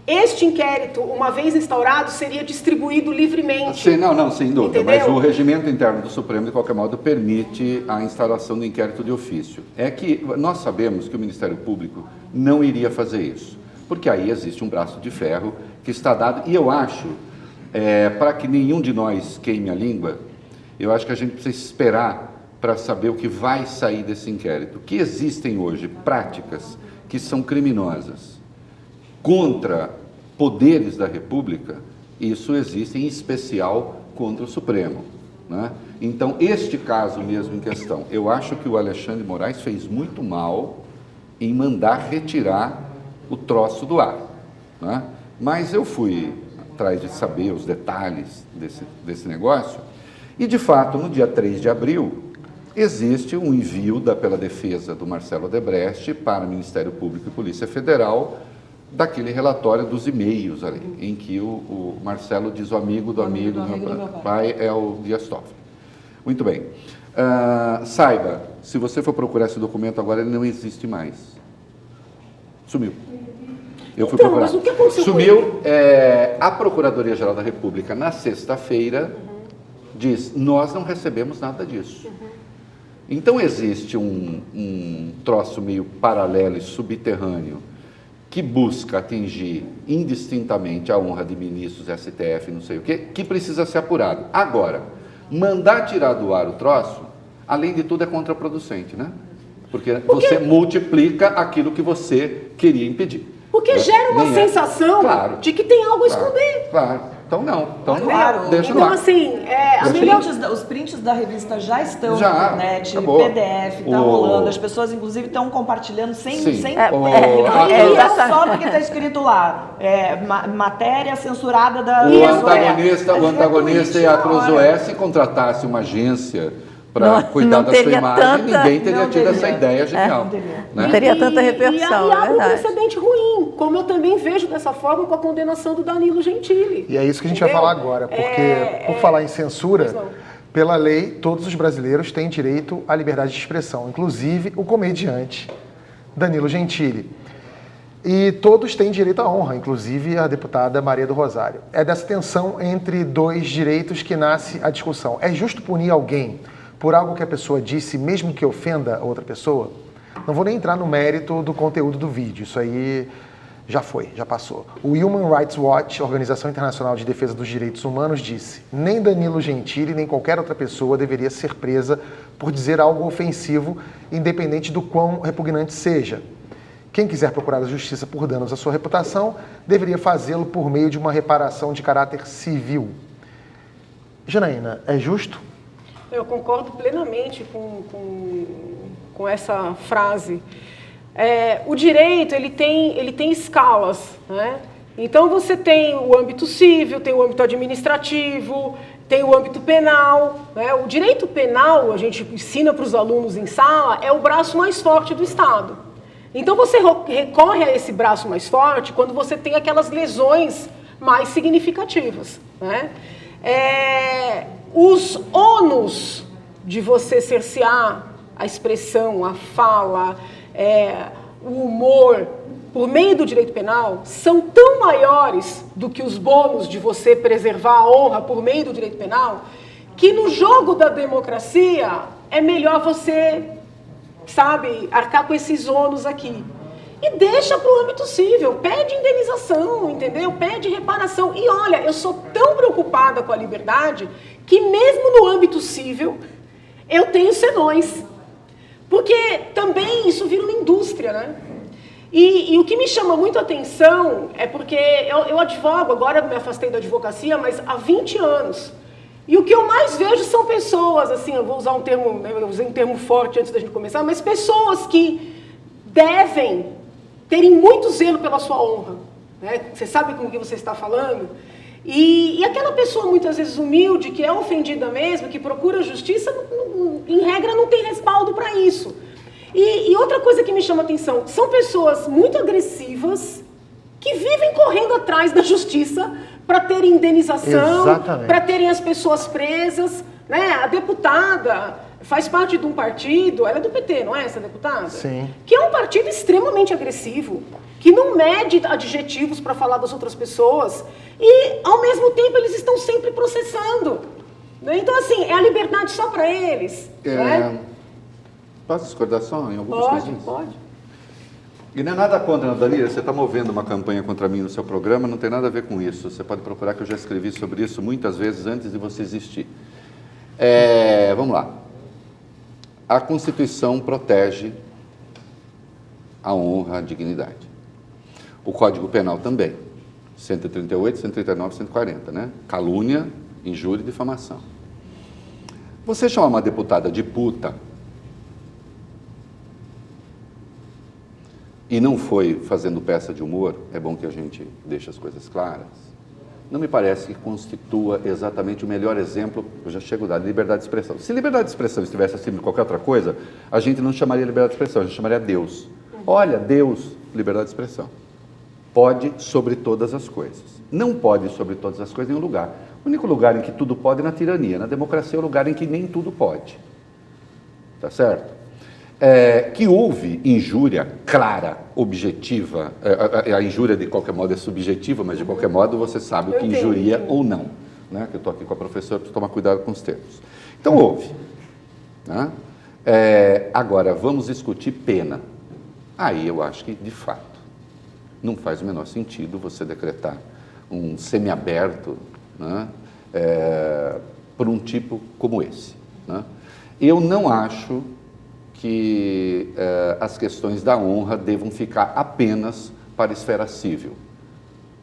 Este inquérito, uma vez instaurado, seria distribuído livremente. Sim, não, sem dúvida. Entendeu? Mas o regimento interno do Supremo, de qualquer modo, permite a instalação do inquérito de ofício. É que nós sabemos que o Ministério Público não iria fazer isso, porque aí existe um braço de ferro que está dado, e eu acho, para que nenhum de nós queime a língua, eu acho que a gente precisa esperar para saber o que vai sair desse inquérito. Que existem hoje práticas que são criminosas contra poderes da República, isso existe em especial contra o Supremo. Né? Então, este caso mesmo em questão, eu acho que o Alexandre de Moraes fez muito mal em mandar retirar o troço do ar. Né? Mas eu fui atrás de saber os detalhes desse negócio, e, de fato, no dia 3 de abril, existe um envio pela defesa do Marcelo Odebrecht para o Ministério Público e Polícia Federal daquele relatório dos e-mails ali, em que o Marcelo diz o amigo do amigo do meu pai é o Dias Toffoli. Muito bem. Saiba, se você for procurar esse documento agora, ele não existe mais. Sumiu. Eu fui procurar. Mas o que aconteceu Sumiu. A Procuradoria-Geral da República, na sexta-feira, diz, nós não recebemos nada disso. Então existe um troço meio paralelo e subterrâneo que busca atingir indistintamente a honra de ministros, STF, não sei o quê, que precisa ser apurado. Agora, mandar tirar do ar o troço, além de tudo, é contraproducente, né? Porque você multiplica aquilo que você queria impedir. Porque gera uma sensação de que tem algo a esconder. Claro. Então não. Então Claro. deixa Então, lá. assim, Os prints da revista já estão Já, na internet, acabou. PDF, está rolando, as pessoas inclusive estão compartilhando sem Sim. e exatamente. é só porque está escrito lá, matéria censurada da... O antagonista e a Cruzoé, se contratasse uma agência para cuidar da sua imagem, ninguém teria tido essa ideia genial. Não teria tanta repercussão, e é abre um verdade. precedente ruim, como eu também vejo dessa forma com a condenação do Danilo Gentili. E é isso que a gente vai falar agora, porque, por falar em censura, pela lei, todos os brasileiros têm direito à liberdade de expressão, inclusive o comediante Danilo Gentili. E todos têm direito à honra, inclusive a deputada Maria do Rosário. É dessa tensão entre dois direitos que nasce a discussão. É justo punir alguém por algo que a pessoa disse, mesmo que ofenda outra pessoa? Não vou nem entrar no mérito do conteúdo do vídeo, isso aí já foi, já passou. O Human Rights Watch, Organização Internacional de Defesa dos Direitos Humanos, disse: nem Danilo Gentili, nem qualquer outra pessoa deveria ser presa por dizer algo ofensivo, independente do quão repugnante seja. Quem quiser procurar a justiça por danos à sua reputação, deveria fazê-lo por meio de uma reparação de caráter civil. Janaína, é justo? Eu concordo plenamente com essa frase. O direito, ele tem escalas, né? Então, você tem o âmbito civil, tem o âmbito administrativo, tem o âmbito penal, né? O direito penal, a gente ensina para os alunos em sala, é o braço mais forte do Estado. Então, você recorre a esse braço mais forte quando você tem aquelas lesões mais significativas, né? Os ônus de você cercear a expressão, a fala, o humor, por meio do direito penal, são tão maiores do que os bônus de você preservar a honra por meio do direito penal, que no jogo da democracia é melhor você, arcar com esses ônus aqui. E deixa para o âmbito civil, pede indenização, entendeu? Pede reparação. E olha, eu sou tão preocupada com a liberdade que mesmo no âmbito civil eu tenho senões. Porque também isso vira uma indústria, né? E o que me chama muito a atenção é porque eu advogo, agora eu me afastei da advocacia, mas há 20 anos. E o que eu mais vejo são pessoas, assim, eu vou usar um termo, eu usei um termo forte antes da gente começar, mas pessoas que devem terem muito zelo pela sua honra, né? Você sabe com o que você está falando? E aquela pessoa, muitas vezes humilde, que é ofendida mesmo, que procura justiça, em regra não tem respaldo para isso. E outra coisa que me chama a atenção, são pessoas muito agressivas, que vivem correndo atrás da justiça para terem indenização, para terem as pessoas presas, né? A deputada faz parte de um partido, ela é do PT, não é essa deputada? Sim. Que é um partido extremamente agressivo, que não mede adjetivos para falar das outras pessoas e, ao mesmo tempo, eles estão sempre processando. Né? Então, assim, é a liberdade só para eles. Né? Posso discordar só em algumas coisinhas? Pode. E não é nada contra, não, Danilo, você está movendo uma campanha contra mim no seu programa, não tem nada a ver com isso. Você pode procurar que eu já escrevi sobre isso muitas vezes antes de você existir. Vamos lá. A Constituição protege a honra, a dignidade. O Código Penal também. 138, 139, 140, né? Calúnia, injúria e difamação. Você chamar uma deputada de puta e não foi fazendo peça de humor, é bom que a gente deixe as coisas claras, não me parece que constitua exatamente o melhor exemplo, eu já chego da liberdade de expressão. Se liberdade de expressão estivesse acima de qualquer outra coisa, a gente não chamaria liberdade de expressão, a gente chamaria Deus. Olha, Deus, liberdade de expressão. Pode sobre todas as coisas. Não pode sobre todas as coisas em nenhum lugar. O único lugar em que tudo pode é na tirania. Na democracia é o lugar em que nem tudo pode. Tá certo? Que houve injúria clara, objetiva, a injúria de qualquer modo é subjetiva, mas de qualquer modo você sabe o que injuria ou não. Né? Que eu estou aqui com a professora para tomar cuidado com os termos. Então houve. Né? Agora, vamos discutir pena. Aí eu acho que, de fato, não faz o menor sentido você decretar um semiaberto, né, por um tipo como esse. Né? Eu não acho que as questões da honra devam ficar apenas para a esfera civil.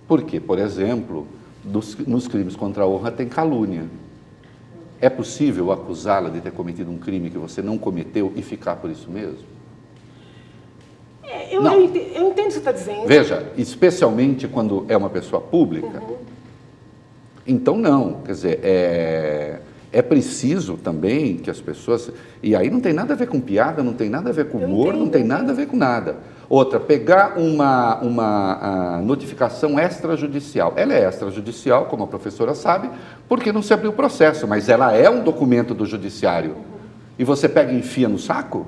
Porque, por exemplo, nos crimes contra a honra tem calúnia. É possível acusá-la de ter cometido um crime que você não cometeu e ficar por isso mesmo? Eu entendo o que você está dizendo. Veja, especialmente quando é uma pessoa pública, então não, quer dizer, é preciso também que as pessoas... E aí não tem nada a ver com piada, não tem nada a ver com humor, não tem nada a ver com nada. Outra, pegar uma notificação extrajudicial. Ela é extrajudicial, como a professora sabe, porque não se abriu o processo, mas ela é um documento do judiciário. E você pega e enfia no saco?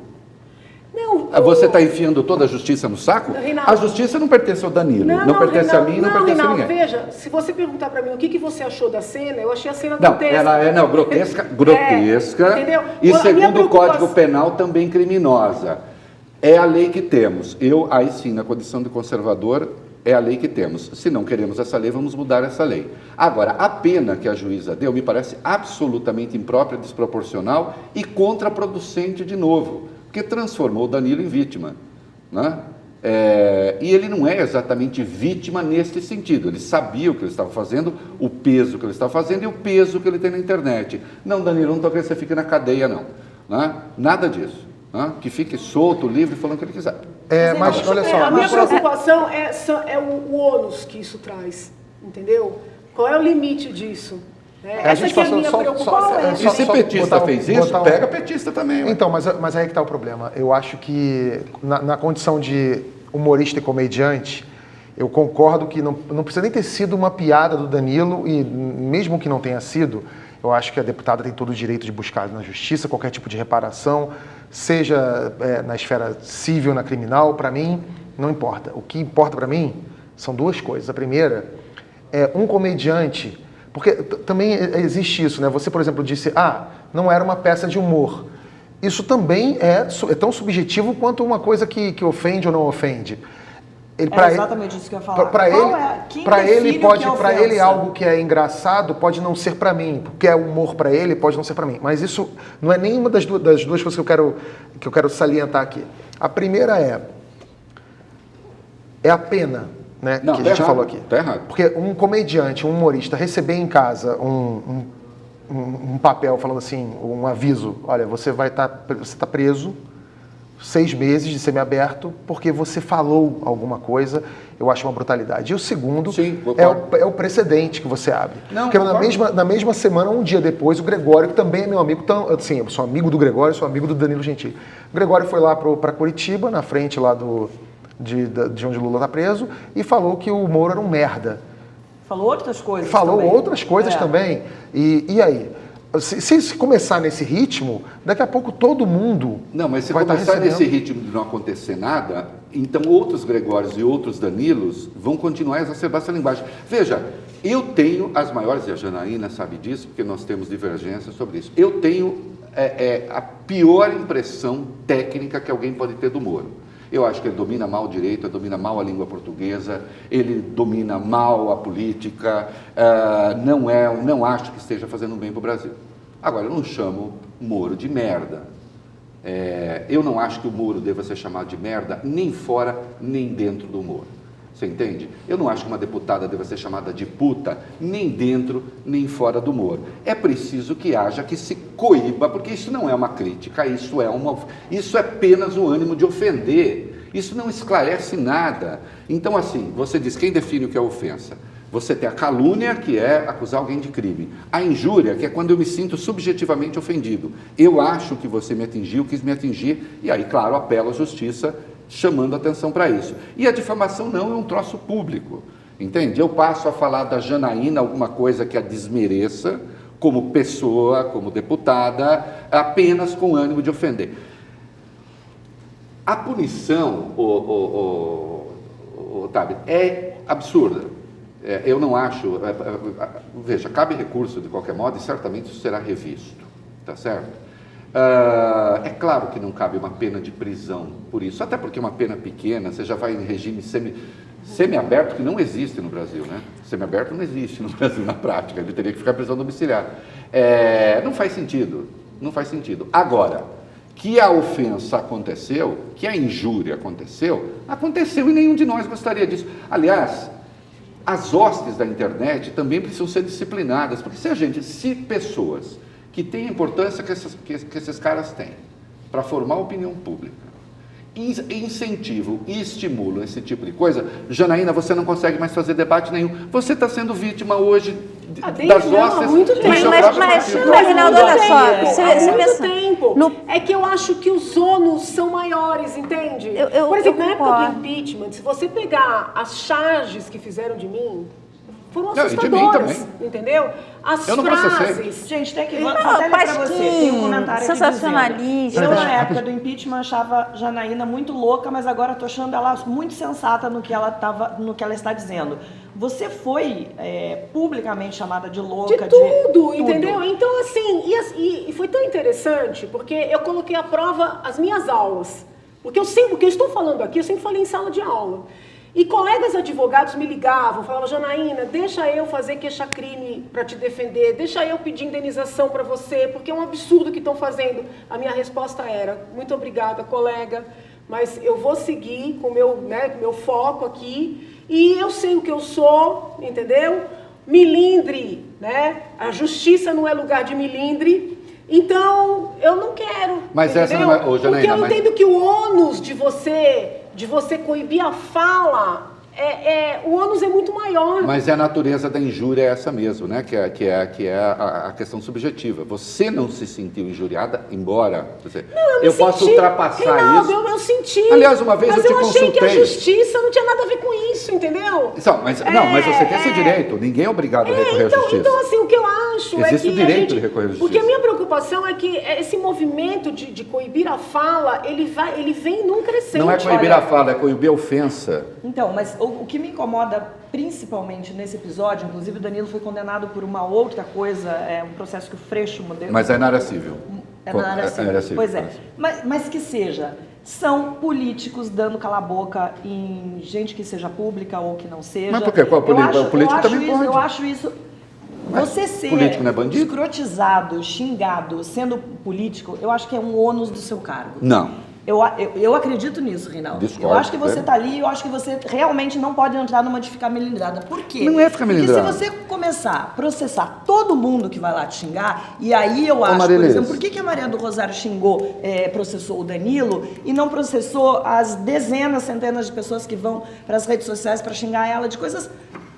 Não, Você está enfiando toda a justiça no saco? Reinaldo. A justiça não pertence ao Danilo, não pertence Reinaldo, a mim, não pertence a ninguém. Veja, se você perguntar para mim o que você achou da cena, eu achei a cena Não, grotesca. ela é grotesca, entendeu? E A segundo minha o preocupação- Código Penal também criminosa. É a lei que temos. Aí sim, na condição de conservador, é a lei que temos. Se não queremos essa lei, vamos mudar essa lei. Agora, a pena que a juíza deu me parece absolutamente imprópria, desproporcional e contraproducente de novo, porque transformou o Danilo em vítima, né? E ele não é exatamente vítima neste sentido. Ele sabia o que ele estava fazendo, o peso que ele estava fazendo e o peso que ele tem na internet. Não, Danilo, não estou querendo que você fique na cadeia, não. Né? Nada disso. Né? Que fique solto, livre, falando o que ele quiser. Mas olha só. A minha preocupação é o ônus que isso traz, entendeu? Qual é o limite disso? Essa aqui é a minha preocupação. E se petista fez isso, pega petista também. Então, mas aí que está o problema. Eu acho que na condição de humorista e comediante, eu concordo que não precisa nem ter sido uma piada do Danilo, e mesmo que não tenha sido, eu acho que a deputada tem todo o direito de buscar na justiça qualquer tipo de reparação, seja na esfera civil, na criminal, para mim, não importa. O que importa para mim são duas coisas. A primeira é um comediante, porque também existe isso, né? Você, por exemplo, disse, não era uma peça de humor. Isso também é tão subjetivo quanto uma coisa que ofende ou não ofende. Exatamente isso que eu ia falar. Para ele algo que é engraçado pode não ser para mim, porque é humor para ele pode não ser para mim. Mas isso não é nenhuma das duas coisas que eu quero salientar aqui. A primeira é a pena, né? Não, que a gente falou aqui. Tá errado. Porque um comediante, um humorista receber em casa um papel falando assim, um aviso, olha, você tá preso 6 meses de semiaberto porque você falou alguma coisa, eu acho uma brutalidade. E o segundo é o precedente que você abre. Porque na mesma semana, um dia depois, o Gregório, que também é meu amigo, assim, eu sou amigo do Gregório, sou amigo do Danilo Gentili. O Gregório foi lá para Curitiba, na frente lá de onde Lula está preso, e falou que o Moro era um merda. Falou outras coisas também. E aí? Se começar nesse ritmo, daqui a pouco todo mundo mas se vai começar nesse ritmo de não acontecer nada, então outros Gregórios e outros Danilos vão continuar a exacerbar essa linguagem. Veja, eu tenho as maiores, e a Janaína sabe disso, porque nós temos divergências sobre isso, eu tenho a pior impressão técnica que alguém pode ter do Moro. Eu acho que ele domina mal o direito, ele domina mal a língua portuguesa, ele domina mal a política, não acho que esteja fazendo bem para o Brasil. Agora, eu não chamo Moro de merda. Eu não acho que o Moro deva ser chamado de merda nem fora, nem dentro do Moro. Você entende? Eu não acho que uma deputada deva ser chamada de puta, nem dentro, nem fora do Moro. É preciso que haja, que se coíba, porque isso não é uma crítica, isso é apenas o ânimo de ofender. Isso não esclarece nada. Então, assim, você diz, quem define o que é ofensa? Você tem a calúnia, que é acusar alguém de crime. A injúria, que é quando eu me sinto subjetivamente ofendido. Eu acho que você me atingiu, quis me atingir, e aí, claro, apelo à justiça, chamando atenção para isso. E a difamação não é um troço público, entende? Eu passo a falar da Janaína alguma coisa que a desmereça, como pessoa, como deputada, apenas com ânimo de ofender. A punição, Otávio, é absurda. Eu não acho... Veja, cabe recurso de qualquer modo e certamente isso será revisto, tá certo? É claro que não cabe uma pena de prisão por isso, até porque uma pena pequena, você já vai em regime semiaberto, que não existe no Brasil, né? Semiaberto não existe no Brasil na prática, ele teria que ficar em prisão domiciliar. Não faz sentido, não faz sentido. Agora, que a ofensa aconteceu, que a injúria aconteceu e nenhum de nós gostaria disso. Aliás, as hostes da internet também precisam ser disciplinadas, porque se pessoas que têm a importância que esses caras têm para formar opinião pública, incentivam e estimulam esse tipo de coisa, Janaína, você não consegue mais fazer debate nenhum. Você está sendo vítima hoje das hostes do seu próprio partido. Mas, Reinaldo, olha só. Há muito tempo. É que eu acho que os ônus são maiores, entende? Por exemplo, na época do impeachment, se você pegar as charges que fizeram de mim, foram Não, e de mim assustadoras, também. entendeu? As Eu não processei. frases... Gente, tem que... Não, Vou até ler pra você. Pasquim, Tem um comentário aqui sensacionalista. dizendo, eu, na época do impeachment, achava Janaína muito louca, mas agora estou achando ela muito sensata no que ela está dizendo. Você foi publicamente chamada de louca. De tudo, entendeu? Então, assim, e foi tão interessante, porque eu coloquei à prova as minhas aulas. Porque o que eu estou falando aqui, eu sempre falei em sala de aula. E colegas advogados me ligavam, falavam, Janaína, deixa eu fazer queixa-crime para te defender, deixa eu pedir indenização para você, porque é um absurdo que estão fazendo. A minha resposta era, muito obrigada, colega, mas eu vou seguir com o meu foco aqui, e eu sei o que eu sou, entendeu? Milindre, né? A justiça não é lugar de milindre, então eu não quero. Mas entendeu? essa não é... Ô, Janaína, porque eu entendo que o ônus de você coibir a fala, o ônus é muito maior. Mas a natureza da injúria é essa mesmo, né? Que é a questão subjetiva. Você não se sentiu injuriada, embora... eu posso ultrapassar Reinaldo, isso. eu senti. Aliás, uma vez eu te consultei. Mas eu achei que a justiça não tinha nada a ver com isso, entendeu? Não, mas você tem esse direito. Ninguém é obrigado a recorrer à justiça. Então, assim, o que eu acho Existe é que o direito de recorrer à justiça. Porque a minha preocupação é que esse movimento de coibir a fala, ele vem num crescente. Não é coibir a fala, é coibir a ofensa. Então, mas o que me incomoda principalmente nesse episódio, inclusive o Danilo foi condenado por uma outra coisa, um processo que o Freixo... Mas é na área civil. É na área civil. Pois é. Mas que seja, são políticos dando cala-boca em gente que seja pública ou que não seja. Mas por quê? O político também pode. Eu acho isso... Você ser político não é bandido? escrotizado, xingado, sendo político, eu acho que é um ônus do seu cargo. Não. Eu acredito nisso, Reinaldo. Discordo, eu acho que você está ali e eu acho que você realmente não pode entrar numa de ficar melindrada. Por quê? Não é ficar melindrada. Porque se você começar a processar todo mundo que vai lá te xingar, e aí eu acho, por exemplo, por que a Maria do Rosário processou o Danilo e não processou as dezenas, centenas de pessoas que vão para as redes sociais para xingar ela de coisas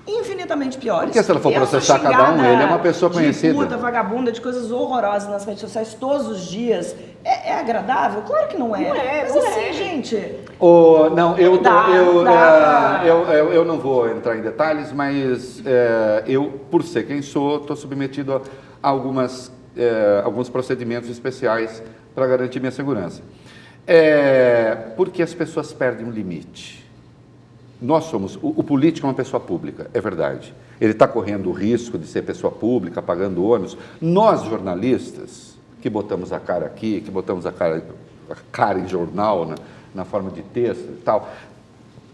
infinitamente piores. Porque se ela for processar cada um, ele é uma pessoa conhecida. De puta, vagabunda, de coisas horrorosas nas redes sociais todos os dias. É agradável? Claro que não é. Mas assim, gente... Não, eu não vou entrar em detalhes, mas eu, por ser quem sou, estou submetido a alguns procedimentos especiais para garantir minha segurança. Porque as pessoas perdem o limite. Nós somos... O político é uma pessoa pública, é verdade. Ele está correndo o risco de ser pessoa pública, pagando ônus. Nós, jornalistas, que botamos a cara aqui, que botamos a cara em jornal, na forma de texto e tal,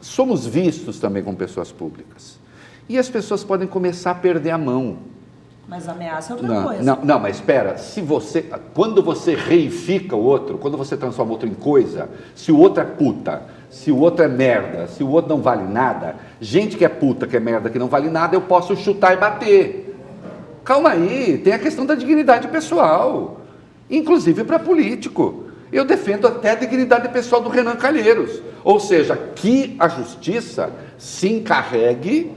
somos vistos também como pessoas públicas. E as pessoas podem começar a perder a mão. Mas ameaça é outra coisa. Não, mas espera, quando você reifica o outro, quando você transforma o outro em coisa, se o outro é puta, se o outro é merda, se o outro não vale nada, gente que é puta, que é merda, que não vale nada, eu posso chutar e bater. Calma aí, tem a questão da dignidade pessoal, inclusive para político. Eu defendo até a dignidade pessoal do Renan Calheiros, ou seja, que a justiça se encarregue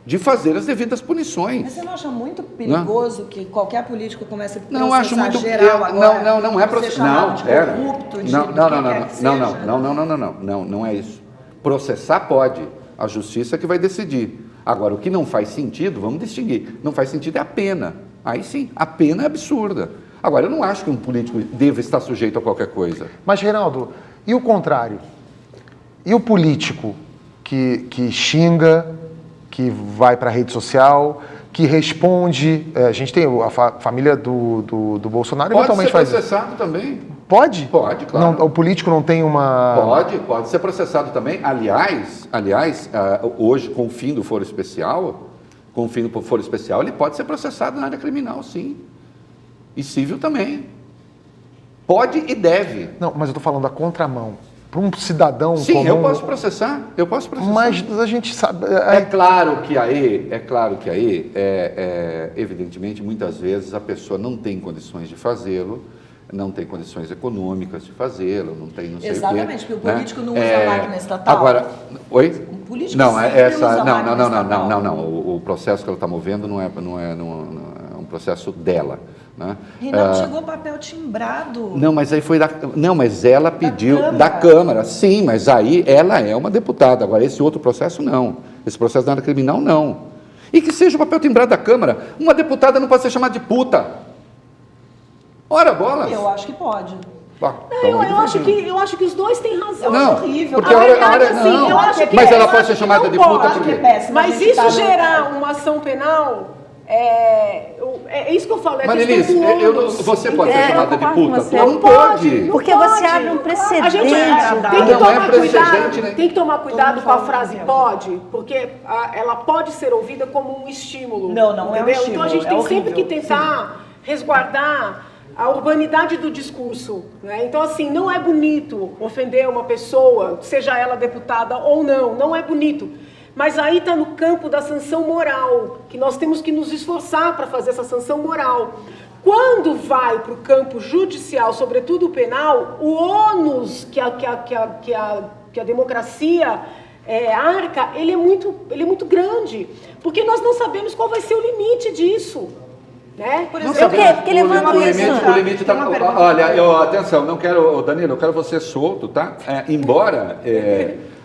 de fazer as devidas punições. Mas você não acha muito perigoso que qualquer político comece a processar não acho muito geral agora? Não é processar. Não é isso. Processar pode, a justiça que vai decidir. Agora, o que não faz sentido, vamos distinguir, não faz sentido é a pena. Aí sim, a pena é absurda. Agora, eu não acho que um político deva estar sujeito a qualquer coisa. Mas, Reinaldo, e o contrário? E o político que xinga, que vai para a rede social, que responde... a gente tem a família do Bolsonaro... Pode ser processado também. Pode? Pode, claro. Não, o político não tem uma... Pode ser processado também. Aliás, hoje, com o fim do foro especial, ele pode ser processado na área criminal, sim. E civil também. Pode e deve. Não, mas eu estou falando da contramão. Para um cidadão comum... Sim, eu posso processar. Mas a gente sabe... É claro que aí, evidentemente, muitas vezes a pessoa não tem condições de fazê-lo, não tem condições econômicas de fazê-lo, não tem não sei Exatamente, o quê, porque o político não usa máquina estatal. Agora, oi? O político não, não. O processo que ela está movendo não é um processo dela. Né? Reinaldo, chegou papel timbrado. Não, mas aí foi mas ela pediu da Câmara. Sim, mas aí ela é uma deputada. Agora, esse outro processo, não. Esse processo da área criminal, não. E que seja o papel timbrado da Câmara. Uma deputada não pode ser chamada de puta. Ora, bolas. Eu acho que pode. Eu acho que os dois têm razão. Não, horrível. porque não. Eu acho que Mas ela pode ser chamada de puta por quê? Mas isso gerar uma ação penal, é isso que eu falo. Marilise, você pode ser chamada de puta? você. Não pode. Porque você abre um precedente. A gente tem que tomar cuidado com a frase pode, porque ela pode ser ouvida como um estímulo. Não é um entendeu? estímulo. Então a gente tem horrível. sempre que tentar resguardar a urbanidade do discurso, né? Então, assim, não é bonito ofender uma pessoa, seja ela deputada ou não é bonito. Mas aí está no campo da sanção moral, que nós temos que nos esforçar para fazer essa sanção moral. Quando vai para o campo judicial, sobretudo o penal, o ônus que a democracia arca, ele é muito grande, porque nós não sabemos qual vai ser o limite disso. Né? Por exemplo, que levando isso. O limite tá, olha, atenção, não quero, Danilo, eu quero você solto, tá? Embora,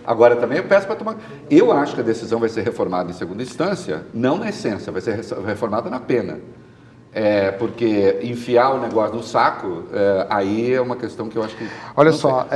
agora também eu peço para tomar. Eu acho que a decisão vai ser reformada em segunda instância, não na essência, vai ser reformada na pena. Porque enfiar o negócio no saco, aí é uma questão que eu acho que... Olha só...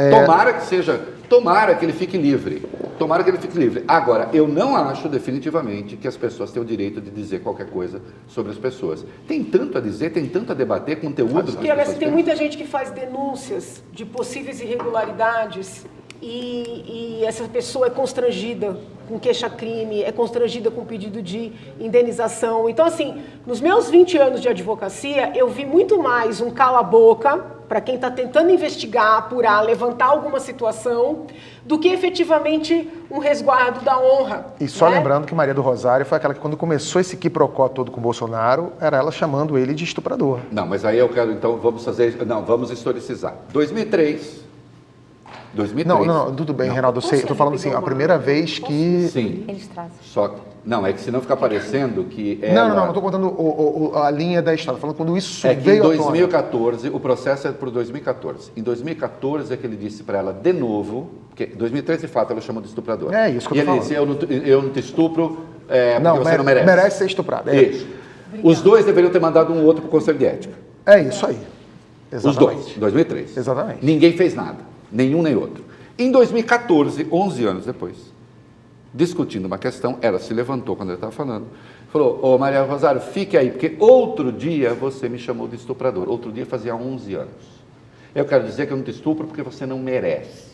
Tomara que ele fique livre. Tomara que ele fique livre. Agora, eu não acho definitivamente que as pessoas têm o direito de dizer qualquer coisa sobre as pessoas. Tem tanto a dizer, tem tanto a debater, conteúdo... Porque tem muita gente que faz denúncias de possíveis irregularidades e essa pessoa é constrangida com queixa-crime, é constrangida com pedido de indenização. Então, assim, nos meus 20 anos de advocacia, eu vi muito mais um cala-boca para quem está tentando investigar, apurar, levantar alguma situação, do que efetivamente um resguardo da honra. E só né? lembrando que Maria do Rosário foi aquela que, quando começou esse quiprocó todo com o Bolsonaro, era ela chamando ele de estuprador. Não, mas aí eu quero, então, vamos historicizar. 2003... Não, tudo bem, Reinaldo, eu sei, eu tô falando assim, a primeira vez que... Sim, Eles trazem. só que... Não, é que senão fica parecendo que ela... Não tô contando a linha da história, falando quando isso É que veio em 2014, o processo é por 2014. Em 2014 é que ele disse para ela de novo, porque em 2013, de fato, ela chamou de estuprador. É isso que eu tô falando. E ele disse, eu não te estupro porque você não merece. Merece ser estuprado. Isso. Os dois deveriam ter mandado um outro para o Conselho de Ética. É isso aí. Exatamente. Os dois, em 2003. Exatamente. Ninguém fez nada, nenhum nem outro. Em 2014, 11 anos depois, discutindo uma questão, ela se levantou quando ele estava falando, falou, ô Maria Rosário, fique aí, porque outro dia você me chamou de estuprador, outro dia fazia 11 anos. Eu quero dizer que eu não te estupro porque você não merece.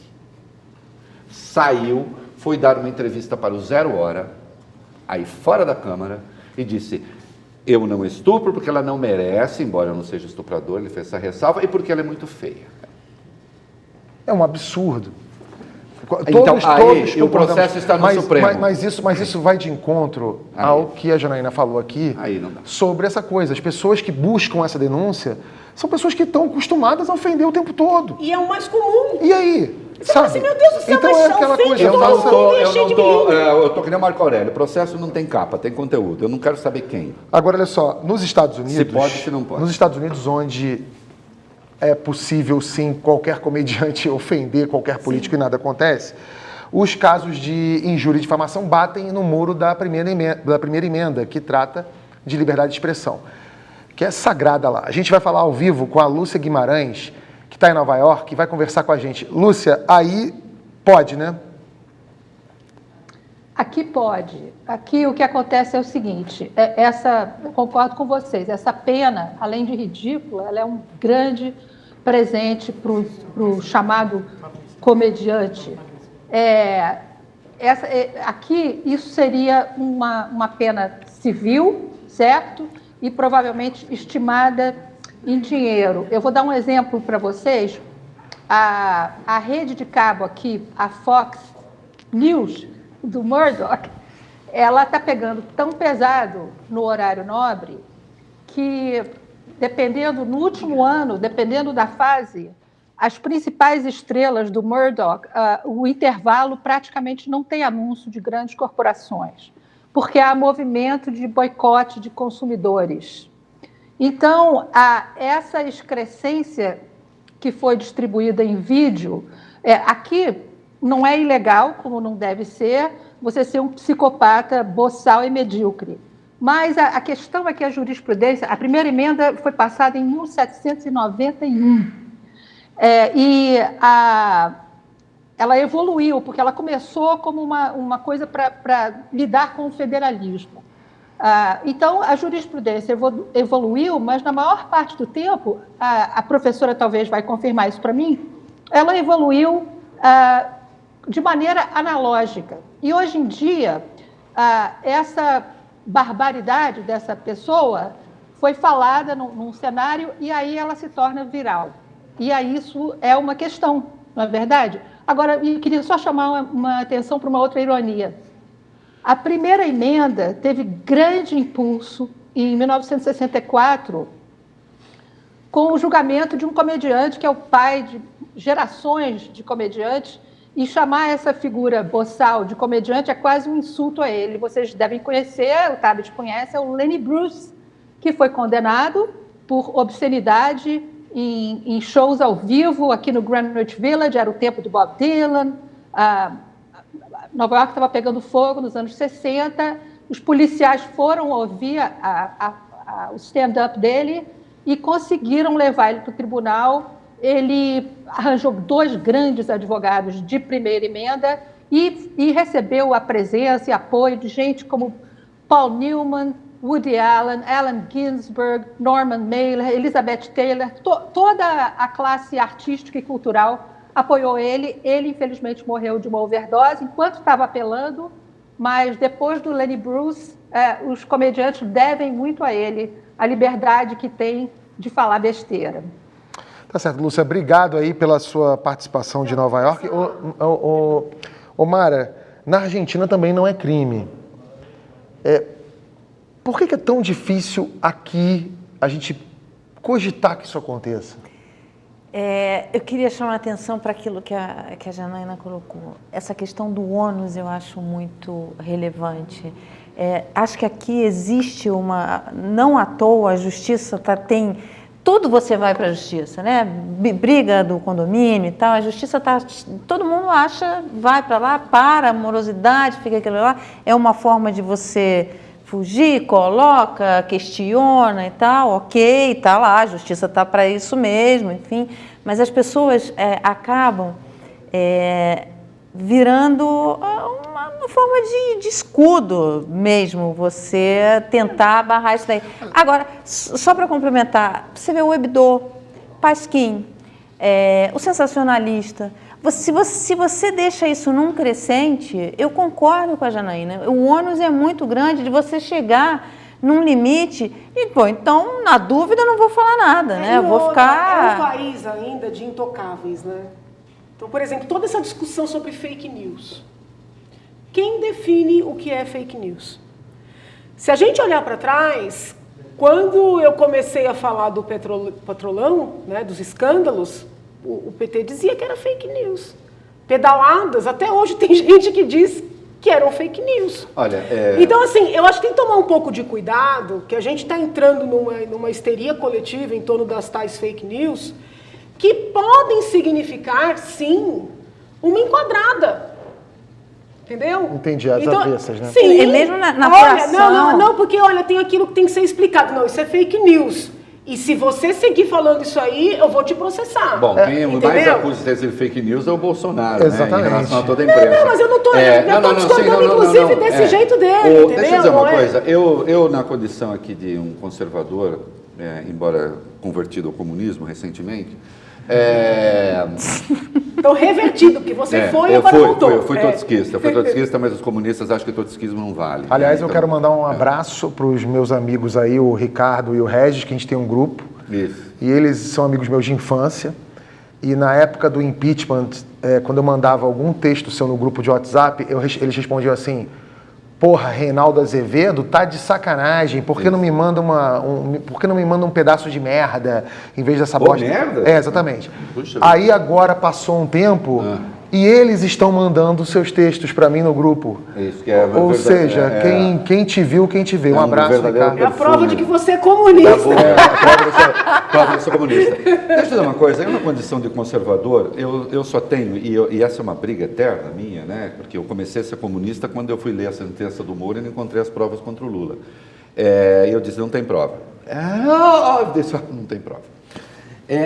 Saiu, foi dar uma entrevista para o Zero Hora, aí fora da Câmara, e disse, eu não estupro porque ela não merece, embora eu não seja estuprador, ele fez essa ressalva, e porque ela é muito feia. É um absurdo. Então, o processo está no Supremo. Mas isso vai de encontro ao que a Janaína falou aqui sobre essa coisa. As pessoas que buscam essa denúncia são pessoas que estão acostumadas a ofender o tempo todo. E é o mais comum. E aí? Você fala assim, meu Deus do céu, então mas é aquela coisa. Eu tô que nem o Marco Aurélio. O processo não tem capa, tem conteúdo. Eu não quero saber quem. Agora, olha só, nos Estados Unidos... Se pode, se não pode. Nos Estados Unidos, onde é possível, sim, qualquer comediante ofender qualquer político e nada acontece, os casos de injúria e difamação batem no muro da primeira emenda, que trata de liberdade de expressão, que é sagrada lá. A gente vai falar ao vivo com a Lúcia Guimarães, que está em Nova York, e vai conversar com a gente. Lúcia, aí pode, né? Aqui pode. Aqui o que acontece é o seguinte, eu concordo com vocês, essa pena, além de ridícula, ela é um grande presente para o chamado comediante. Aqui isso seria uma pena civil, certo? E provavelmente estimada em dinheiro. Eu vou dar um exemplo para vocês. A rede de cabo aqui, a Fox News, do Murdoch, ela está pegando tão pesado no horário nobre que, no último ano, dependendo da fase, as principais estrelas do Murdoch, o intervalo praticamente não tem anúncio de grandes corporações, porque há movimento de boicote de consumidores. Então, essa excrescência que foi distribuída em vídeo, aqui não é ilegal, como não deve ser, você ser um psicopata boçal e medíocre. Mas a questão é que a jurisprudência, a primeira emenda foi passada em 1791. Ela evoluiu, porque ela começou como uma coisa para lidar com o federalismo. Então, a jurisprudência evoluiu, mas na maior parte do tempo, a professora talvez vai confirmar isso para mim, ela evoluiu de maneira analógica. E hoje em dia, essa barbaridade dessa pessoa foi falada num cenário e aí ela se torna viral. E aí isso é uma questão, não é verdade? Agora, eu queria só chamar uma atenção para uma outra ironia. A primeira emenda teve grande impulso em 1964, com o julgamento de um comediante que é o pai de gerações de comediantes, e chamar essa figura boçal de comediante é quase um insulto a ele. Vocês devem conhecer, o Tabet conhece, é o Lenny Bruce, que foi condenado por obscenidade em shows ao vivo aqui no Greenwich Village, era o tempo do Bob Dylan. Nova York estava pegando fogo nos anos 60, os policiais foram ouvir o stand-up dele e conseguiram levar ele para o tribunal. Ele arranjou 2 grandes advogados de primeira emenda e recebeu a presença e apoio de gente como Paul Newman, Woody Allen, Allen Ginsberg, Norman Mailer, Elizabeth Taylor, toda a classe artística e cultural apoiou ele. Ele, infelizmente, morreu de uma overdose enquanto estava apelando, mas depois do Lenny Bruce, os comediantes devem muito a ele, a liberdade que tem de falar besteira. Tá certo, Lúcia. Obrigado aí pela sua participação de Nova York. Mara, na Argentina também não é crime. Por que é tão difícil aqui a gente cogitar que isso aconteça? Eu queria chamar a atenção para aquilo que a Janaína colocou. Essa questão do ônus eu acho muito relevante. Acho que aqui existe não à toa, a justiça tem... Tudo você vai para a justiça, né? Briga do condomínio e tal, a justiça todo mundo acha, vai para lá, a morosidade, fica aquilo lá. É uma forma de você fugir, coloca, questiona e tal, ok, tá lá, a justiça tá para isso mesmo, enfim. Mas as pessoas acabam virando uma forma de escudo mesmo, você tentar barrar isso daí. Agora, só para complementar, você vê o Hebdo, Pasquim, o Sensacionalista. Se você deixa isso num crescente, eu concordo com a Janaína, o ônus é muito grande de você chegar num limite e, então, na dúvida, eu não vou falar nada, né? Eu vou ficar... É um país ainda de intocáveis, né? Então, por exemplo, toda essa discussão sobre fake news. Quem define o que é fake news? Se a gente olhar para trás, quando eu comecei a falar do petrolão, né, dos escândalos, o PT dizia que era fake news. Pedaladas, até hoje tem gente que diz que eram fake news. Olha, Então, assim, eu acho que tem que tomar um pouco de cuidado, que a gente está entrando numa histeria coletiva em torno das tais fake news, que podem significar, sim, uma enquadrada. Entendeu? Entendi, as avessas, né? Sim. E mesmo na olha, apuração... não, porque, olha, tem aquilo que tem que ser explicado. Não, isso é fake news. E se você seguir falando isso aí, eu vou te processar. Bom, quem mais acusa de ter sido fake news é o Bolsonaro, exatamente, né, em relação a toda a imprensa. Não, mas eu não estou discordando, inclusive, desse jeito dele, entendeu? Deixa eu dizer uma coisa. Eu, na condição aqui de um conservador, embora convertido ao comunismo recentemente... Então, revertido, porque você foi e agora voltou. Eu fui trotskista, mas os comunistas acham que trotskismo não vale. Aliás, então, eu quero mandar um abraço para os meus amigos aí, o Ricardo e o Regis, que a gente tem um grupo. Isso. E eles são amigos meus de infância. E na época do impeachment, quando eu mandava algum texto seu no grupo de WhatsApp, eles respondiam assim: porra, Reinaldo Azevedo tá de sacanagem, por que não me manda um pedaço de merda em vez dessa bosta? Merda? Exatamente. Puxa, aí agora passou um tempo e eles estão mandando seus textos para mim no grupo. Isso que é Ou verdade, seja, quem te viu, quem te vê. Um abraço, Ricardo. É a prova de que você é comunista. A prova de que eu sou comunista. Deixa eu dizer uma coisa, eu na condição de conservador, eu só tenho, e essa é uma briga eterna minha, né? Porque eu comecei a ser comunista quando eu fui ler a sentença do Moro e não encontrei as provas contra o Lula. E eu disse, não tem prova. Eu disse, não tem prova.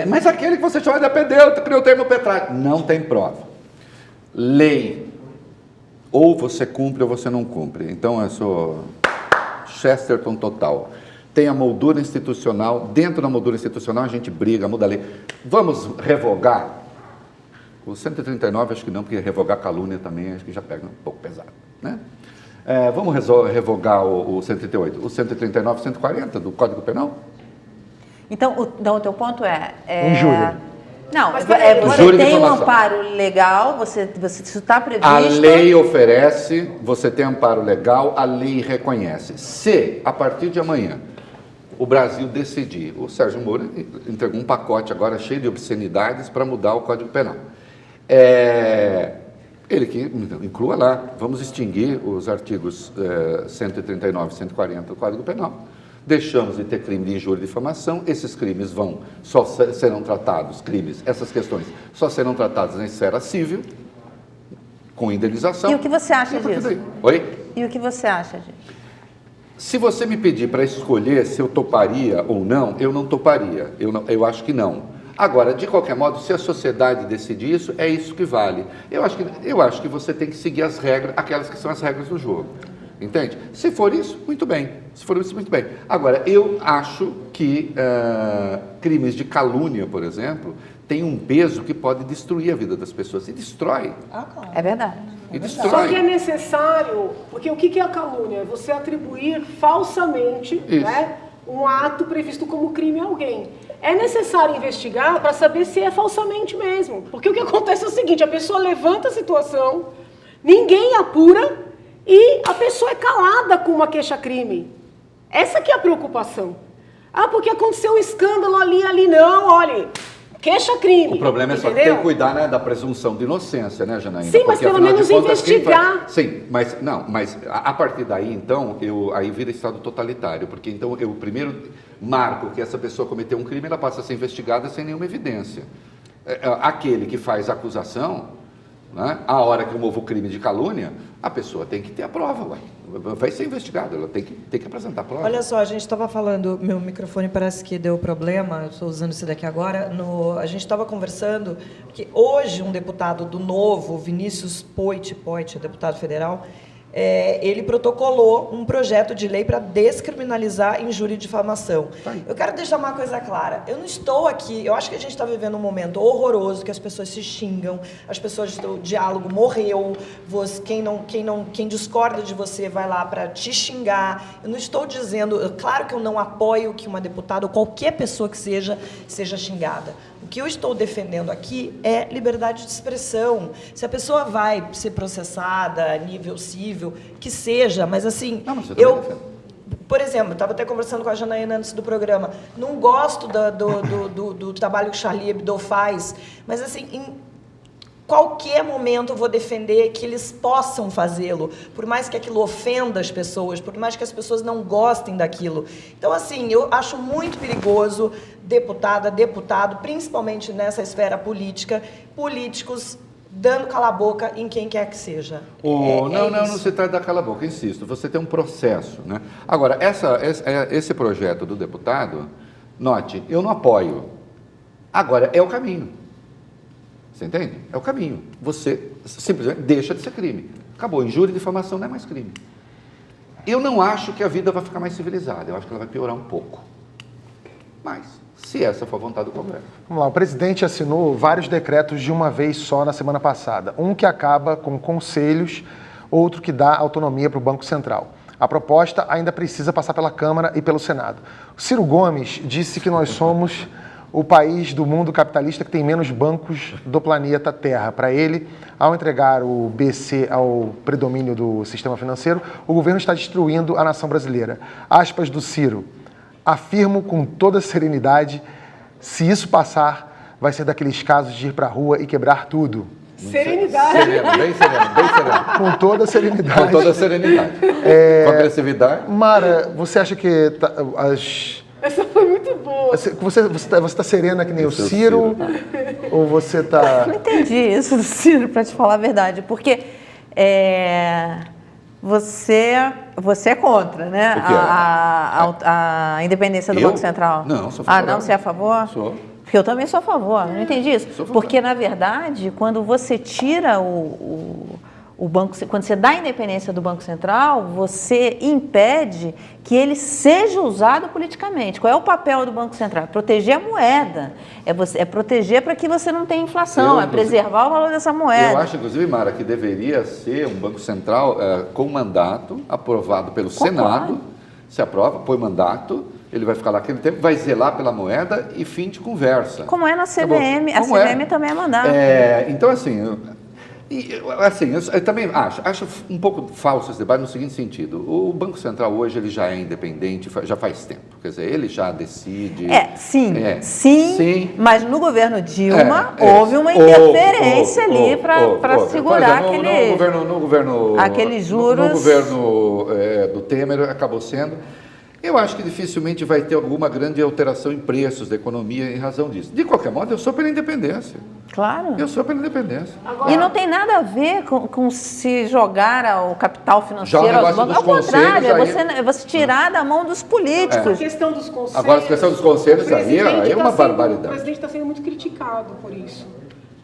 Mas aquele que você chama de apedeuta, criou o termo Petralha. Não tem prova. Lei. Ou você cumpre ou você não cumpre. Então, eu sou Chesterton total. Tem a moldura institucional. Dentro da moldura institucional, a gente briga, muda a lei. Vamos revogar? O 139, acho que não, porque revogar calúnia também, acho que já pega um pouco pesado, né? Vamos revogar o 138. O 139, 140 do Código Penal? Então, o teu ponto é... Injúria. Não, Mas você tem um amparo legal, isso está previsto... A lei oferece, você tem amparo legal, a lei reconhece. Se, a partir de amanhã, o Brasil decidir, o Sérgio Moro entregou um pacote agora cheio de obscenidades para mudar o Código Penal. Ele que inclua lá, vamos extinguir os artigos 139 e 140 do Código Penal. Deixamos de ter crime de injúria e difamação, esses crimes só serão tratados, essas questões, só serão tratadas na esfera civil, com indenização. E o que você acha disso? Oi? E o que você acha disso? Se você me pedir para escolher se eu toparia ou não, eu não toparia, eu acho que não. Agora, de qualquer modo, se a sociedade decidir isso, é isso que vale. Eu acho que você tem que seguir as regras, aquelas que são as regras do jogo. Entende? Se for isso, muito bem. Se for isso, muito bem. Agora, eu acho que crimes de calúnia, por exemplo, têm um peso que pode destruir a vida das pessoas. E destrói. Claro. É verdade. E destrói. Só que é necessário, porque o que é a calúnia? Você atribuir falsamente, né, um ato previsto como crime a alguém. É necessário investigar para saber se é falsamente mesmo. Porque o que acontece é o seguinte, a pessoa levanta a situação, ninguém apura, e a pessoa é calada com uma queixa-crime. Essa que é a preocupação. Porque aconteceu um escândalo ali não, olha, queixa-crime. O problema é só que tem que cuidar, né, da presunção de inocência, né, Janaína? Sim, mas pelo menos investigar. Sim, mas a partir daí, então, aí vira estado totalitário, porque então eu primeiro marco que essa pessoa cometeu um crime, ela passa a ser investigada sem nenhuma evidência. Aquele que faz a acusação, né, a hora que eu movo o crime de calúnia, a pessoa tem que ter a prova, vai ser investigada, ela tem que apresentar a prova. Olha só, a gente estava falando, meu microfone parece que deu problema, eu estou usando esse daqui agora, a gente estava conversando que hoje um deputado do Novo, Vinícius Poit, deputado federal, ele protocolou um projeto de lei para descriminalizar injúria e difamação. Eu quero deixar uma coisa clara, eu não estou aqui, eu acho que a gente está vivendo um momento horroroso, que as pessoas se xingam, as pessoas, o diálogo morreu, quem discorda de você vai lá para te xingar. Eu não estou dizendo, claro que eu não apoio que uma deputada ou qualquer pessoa que seja xingada. O que eu estou defendendo aqui é liberdade de expressão. Se a pessoa vai ser processada a nível civil, que seja, mas assim, por exemplo, estava até conversando com a Janaína antes do programa, não gosto do trabalho que Charlie Hebdo faz, mas assim, em qualquer momento eu vou defender que eles possam fazê-lo, por mais que aquilo ofenda as pessoas, por mais que as pessoas não gostem daquilo. Então, assim, eu acho muito perigoso deputado, principalmente nessa esfera política, políticos dando cala-boca em quem quer que seja. Não se trata da cala-boca, insisto, você tem um processo, né? Agora, esse projeto do deputado, note, eu não apoio. Agora, é o caminho. Você entende? É o caminho. Você simplesmente deixa de ser crime. Acabou. Injúria e difamação não é mais crime. Eu não acho que a vida vai ficar mais civilizada. Eu acho que ela vai piorar um pouco. Mas, se essa for a vontade do Congresso. Vamos lá. O presidente assinou vários decretos de uma vez só na semana passada. Um que acaba com conselhos, outro que dá autonomia para o Banco Central. A proposta ainda precisa passar pela Câmara e pelo Senado. O Ciro Gomes disse que nós somos o país do mundo capitalista que tem menos bancos do planeta Terra. Para ele, ao entregar o BC ao predomínio do sistema financeiro, o governo está destruindo a nação brasileira. Aspas do Ciro: afirmo com toda serenidade, se isso passar, vai ser daqueles casos de ir para a rua e quebrar tudo. Serenidade. Bem sereno. Com toda a serenidade. Com toda a serenidade. Com agressividade. Mara, você acha que Essa foi muito boa. você tá serena que nem o Ciro? Ou você tá... Não entendi isso do Ciro, para te falar a verdade, porque você é contra, né? O quê? A independência do Eu? Banco Central. Não, sou favorável. Não, você é a favor? Sou. Porque eu também sou a favor, não entendi isso. Sou a favor. Porque, na verdade, quando você tira o banco, quando você dá a independência do Banco Central, você impede que ele seja usado politicamente. Qual é o papel do Banco Central? É proteger a moeda, é proteger para que você não tenha inflação, preservar o valor dessa moeda. Eu acho, inclusive, Mara, que deveria ser um Banco Central com mandato aprovado pelo Senado, se aprova, põe mandato, ele vai ficar lá aquele tempo, vai zelar pela moeda e fim de conversa. Como é na CVM, a CVM também é mandato. Então, assim, eu também acho um pouco falso esse debate no seguinte sentido. O Banco Central hoje ele já é independente, já faz tempo. Quer dizer, ele já decide... Sim, mas no governo Dilma houve uma interferência ali para segurar aqueles juros. No governo do Temer acabou sendo... Eu acho que dificilmente vai ter alguma grande alteração em preços da economia em razão disso. De qualquer modo, eu sou pela independência. Claro. Eu sou pela independência. E não tem nada a ver com se jogar o capital financeiro aos bancos. Ao contrário, é você tirar da mão dos políticos. A questão dos conselhos... Agora, a questão dos conselhos aí é uma barbaridade. O presidente está sendo muito criticado por isso.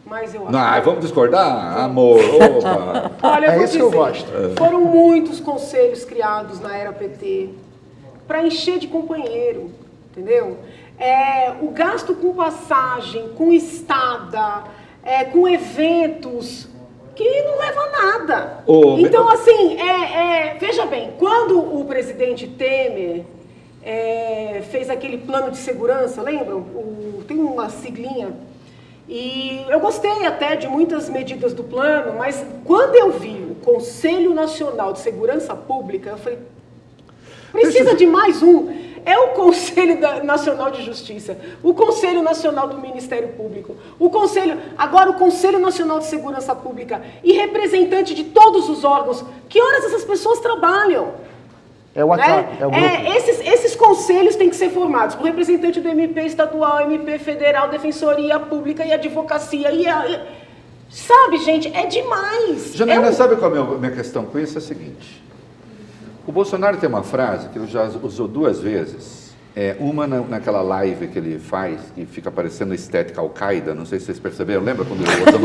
Mas eu acho... Não, vamos discordar? Amor, opa. Olha, eu vou dizer, que eu gosto. Foram muitos conselhos criados na era PT para encher de companheiro, entendeu? O gasto com passagem, com estada, com eventos, que não leva a nada. Então, assim, veja bem, quando o presidente Temer fez aquele plano de segurança, lembram? Tem uma siglinha. E eu gostei até de muitas medidas do plano, mas quando eu vi o Conselho Nacional de Segurança Pública, eu falei... Precisa de mais um. É o Conselho Nacional de Justiça, o Conselho Nacional do Ministério Público, agora o Conselho Nacional de Segurança Pública e representante de todos os órgãos. Que horas essas pessoas trabalham? É o WhatsApp, é o grupo. Esses conselhos têm que ser formados por representante do MP estadual, MP federal, Defensoria Pública e Advocacia. Sabe, gente, é demais. Janaína, sabe qual é a minha questão com isso? É a seguinte... O Bolsonaro tem uma frase que ele já usou duas vezes. Uma naquela live que ele faz, que fica parecendo estética Al-Qaeda, não sei se vocês perceberam. Lembra quando ele botou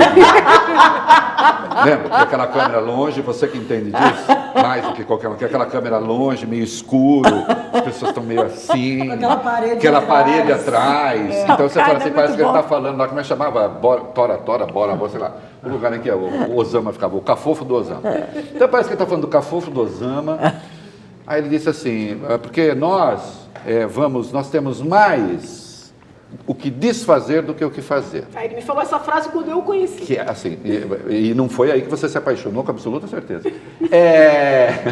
Lembra? Que aquela câmera longe, você que entende disso, mais do que qualquer um, que aquela câmera longe, meio escuro, as pessoas estão meio assim. Aquela parede atrás. Então você fala assim, parece que ele está falando lá, como é que chamava? Bora, sei lá. O lugar em que o Osama ficava, o cafofo do Osama. Então parece que ele está falando do cafofo do Osama. Aí ele disse assim, porque nós temos mais o que desfazer do que o que fazer. Aí ele me falou essa frase quando eu o conheci. Que é assim, e não foi aí que você se apaixonou, com absoluta certeza.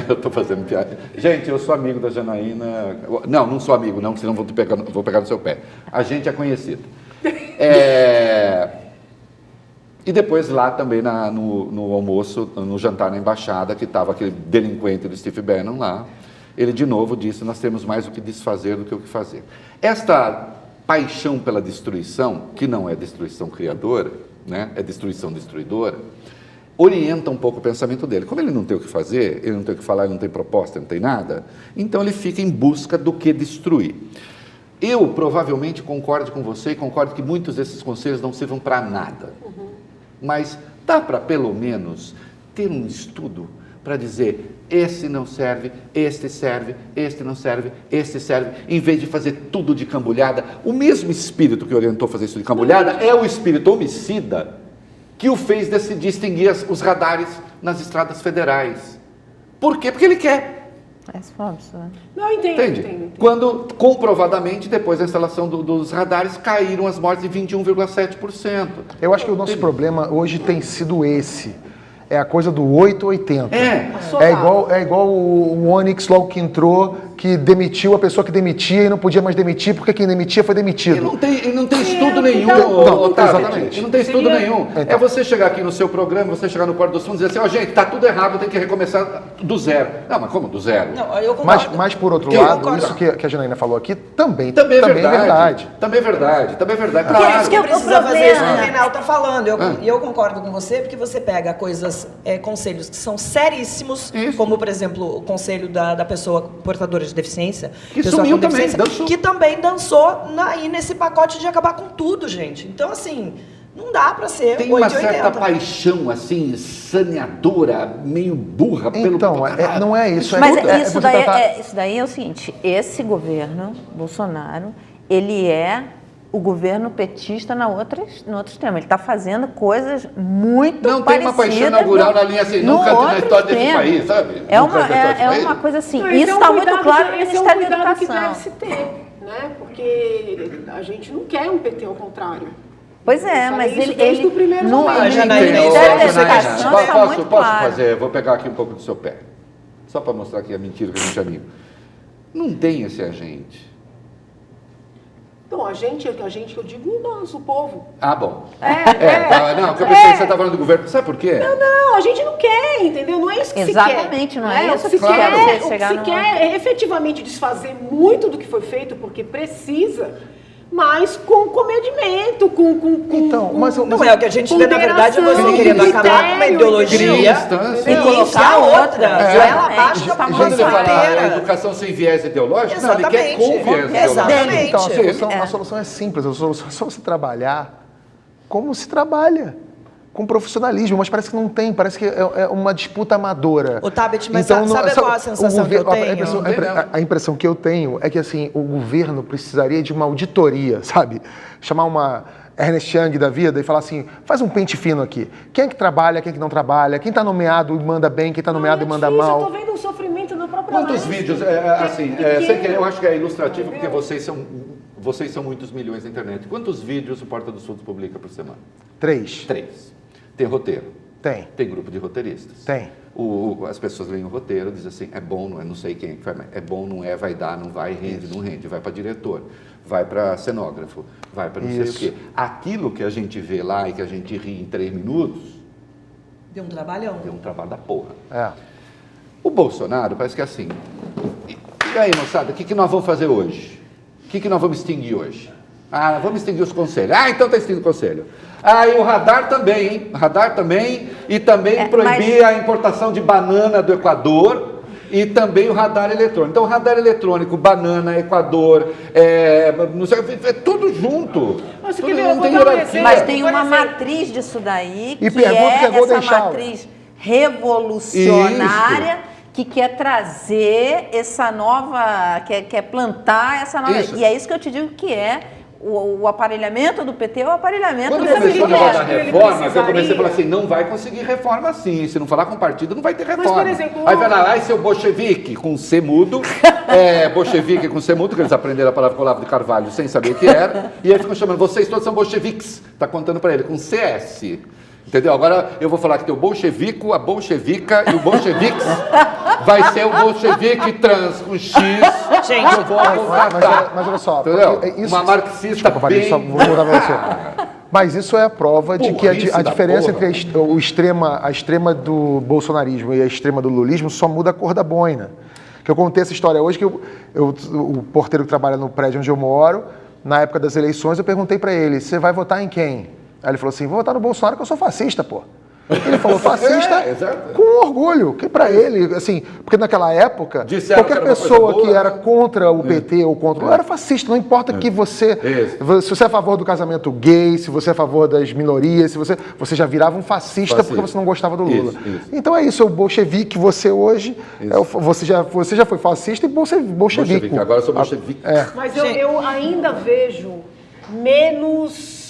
Eu estou fazendo piada. Gente, eu sou amigo da Janaína. Não sou amigo, não, senão vou pegar no seu pé. A gente é conhecido. E depois lá também no almoço, no jantar na embaixada, que estava aquele delinquente do Steve Bannon lá, ele de novo disse, nós temos mais o que desfazer do que o que fazer. Esta paixão pela destruição, que não é destruição criadora, né, é destruição destruidora, orienta um pouco o pensamento dele. Como ele não tem o que fazer, ele não tem o que falar, ele não tem proposta, ele não tem nada, então ele fica em busca do que destruir. Eu provavelmente concordo com você e concordo que muitos desses conselhos não sirvam para nada. Mas dá para, pelo menos, ter um estudo para dizer esse não serve, este serve, este não serve, este serve, em vez de fazer tudo de cambulhada. O mesmo espírito que orientou a fazer isso de cambulhada é o espírito homicida que o fez distinguir os radares nas estradas federais. Por quê? Porque ele quer. Não, entendo. Quando, comprovadamente, depois da instalação dos radares, caíram as mortes em 21,7%. Eu acho que o nosso problema hoje tem sido esse. É a coisa do 880. É igual o Onix logo que entrou, que demitiu a pessoa que demitia e não podia mais demitir porque quem demitia foi demitido. E não tem estudo nenhum, Otávio. E não tem estudo nenhum. É você chegar aqui no seu programa, você chegar no Porto dos Fundos e dizer assim, gente, tá tudo errado, tem que recomeçar do zero. Não, mas como do zero? Não, eu concordo. Mas por outro lado, isso que a Janaína falou aqui também é verdade. Também é verdade. Claro. É isso que precisa fazer isso que o Reinaldo está falando. Eu concordo com você, porque você pega coisas, conselhos que são seríssimos, como, por exemplo, o conselho da pessoa portadora de deficiência, que sumiu também, que também dançou aí nesse pacote de acabar com tudo, gente. Então, assim, não dá para ser 880. Tem uma certa paixão, assim, saneadora, meio burra. Então, não é isso. Mas isso daí é o seguinte, esse governo, Bolsonaro, ele é o governo petista no outro extremo. Ele está fazendo coisas muito parecidas. Não tem uma paixão inaugural na linha assim, nunca na história desse país, sabe? É uma coisa assim. Isso está muito claro no Ministério da Educação. Que deve se ter, né? Porque a gente não quer um PT ao contrário. Pois é, mas desde o primeiro momento. Posso fazer? Vou pegar aqui um pouco do seu pé. Só para mostrar que é mentira que a gente é amigo. Não tem esse agente. Então, a gente que eu digo, nós, o povo. Ah, bom. Não, porque eu pensei que você está falando do governo. Sabe por quê? Não, a gente não quer, entendeu? Não é isso que se quer. Exatamente, não é isso que se quer. O que se quer é efetivamente desfazer muito do que foi feito, porque precisa, mas com comedimento, não é o que a gente vê, na verdade, você querendo acabar com uma ideologia e colocar outra. Ela abaixo da quando ele fala educação sem viés ideológico, não, ele quer com viés ideológico. Então, a solução é simples, a solução é só você trabalhar como se trabalha. Com profissionalismo, mas parece que não tem, parece que é uma disputa amadora. O Tabet, mas então, sabe qual a sensação que eu tenho? A impressão que eu tenho é que assim, o governo precisaria de uma auditoria, sabe? Chamar uma Ernest Young da vida e falar assim, faz um pente fino aqui. Quem é que trabalha, quem é que não trabalha, quem está nomeado e manda bem, quem está nomeado e manda mal. Eu tô vendo um sofrimento na própria Quantos vídeos, sem querer, eu acho que é ilustrativo, porque vocês são muitos milhões na internet. Quantos vídeos o Porta dos Fundos publica por semana? 3. Tem roteiro? Tem. Tem grupo de roteiristas? Tem. As pessoas leem o roteiro, dizem assim, é bom, não é, não sei quem é que faz, mas é bom, não é, vai dar, não vai, rende, não rende, vai para diretor, vai para cenógrafo, vai para não sei o quê. Aquilo que a gente vê lá e que a gente ri em 3 minutos... Deu um trabalhão. Deu um trabalho da porra. O Bolsonaro parece que é assim, e aí, moçada, o que nós vamos fazer hoje? O que nós vamos extinguir hoje? Vamos extinguir os conselhos. Então está extinguindo o conselho. E o radar também, hein? Radar também, e também proibir a importação de banana do Equador e também o radar eletrônico. Então, radar eletrônico, banana, Equador, não sei, é tudo junto. Mas tem uma matriz disso daí, que é essa matriz revolucionária, que quer trazer essa nova, quer plantar essa nova... E é isso que eu te digo que é o aparelhamento do PT, o aparelhamento do PT. Quando começou a falar da reforma, eu comecei a falar assim, não vai conseguir reforma assim, se não falar com o partido, não vai ter reforma. Mas, por exemplo, aí vai lá, seu bolchevique com C mudo, bolchevique com C mudo, que eles aprenderam a palavra com Olavo de Carvalho sem saber o que era, e aí ficam chamando, vocês todos são bolcheviques, tá contando para ele, com CS. Entendeu? Agora eu vou falar que tem o bolchevico, a bolchevica e o bolcheviques vai ser o bolchevique trans com X. Gente, eu vou contratar. Mas olha só, uma marxista bem... Só vou mudar pra você. Mas isso é a prova de que a diferença entre a extrema do bolsonarismo e a extrema do lulismo só muda a cor da boina. Que eu contei essa história hoje, que o porteiro que trabalha no prédio onde eu moro, na época das eleições, eu perguntei para ele, você vai votar em quem? Aí ele falou assim, vou votar no Bolsonaro que eu sou fascista, pô. Ele falou fascista com orgulho, que para ele, assim, porque naquela época, qualquer pessoa que era contra o PT ou contra o era fascista, não importa que se você é a favor do casamento gay, se você é a favor das minorias, se você já virava um fascista porque você não gostava do Lula. Então é isso, o bolchevique, você hoje, você já foi fascista e bolchevique. Agora eu sou bolchevique. Mas eu ainda vejo menos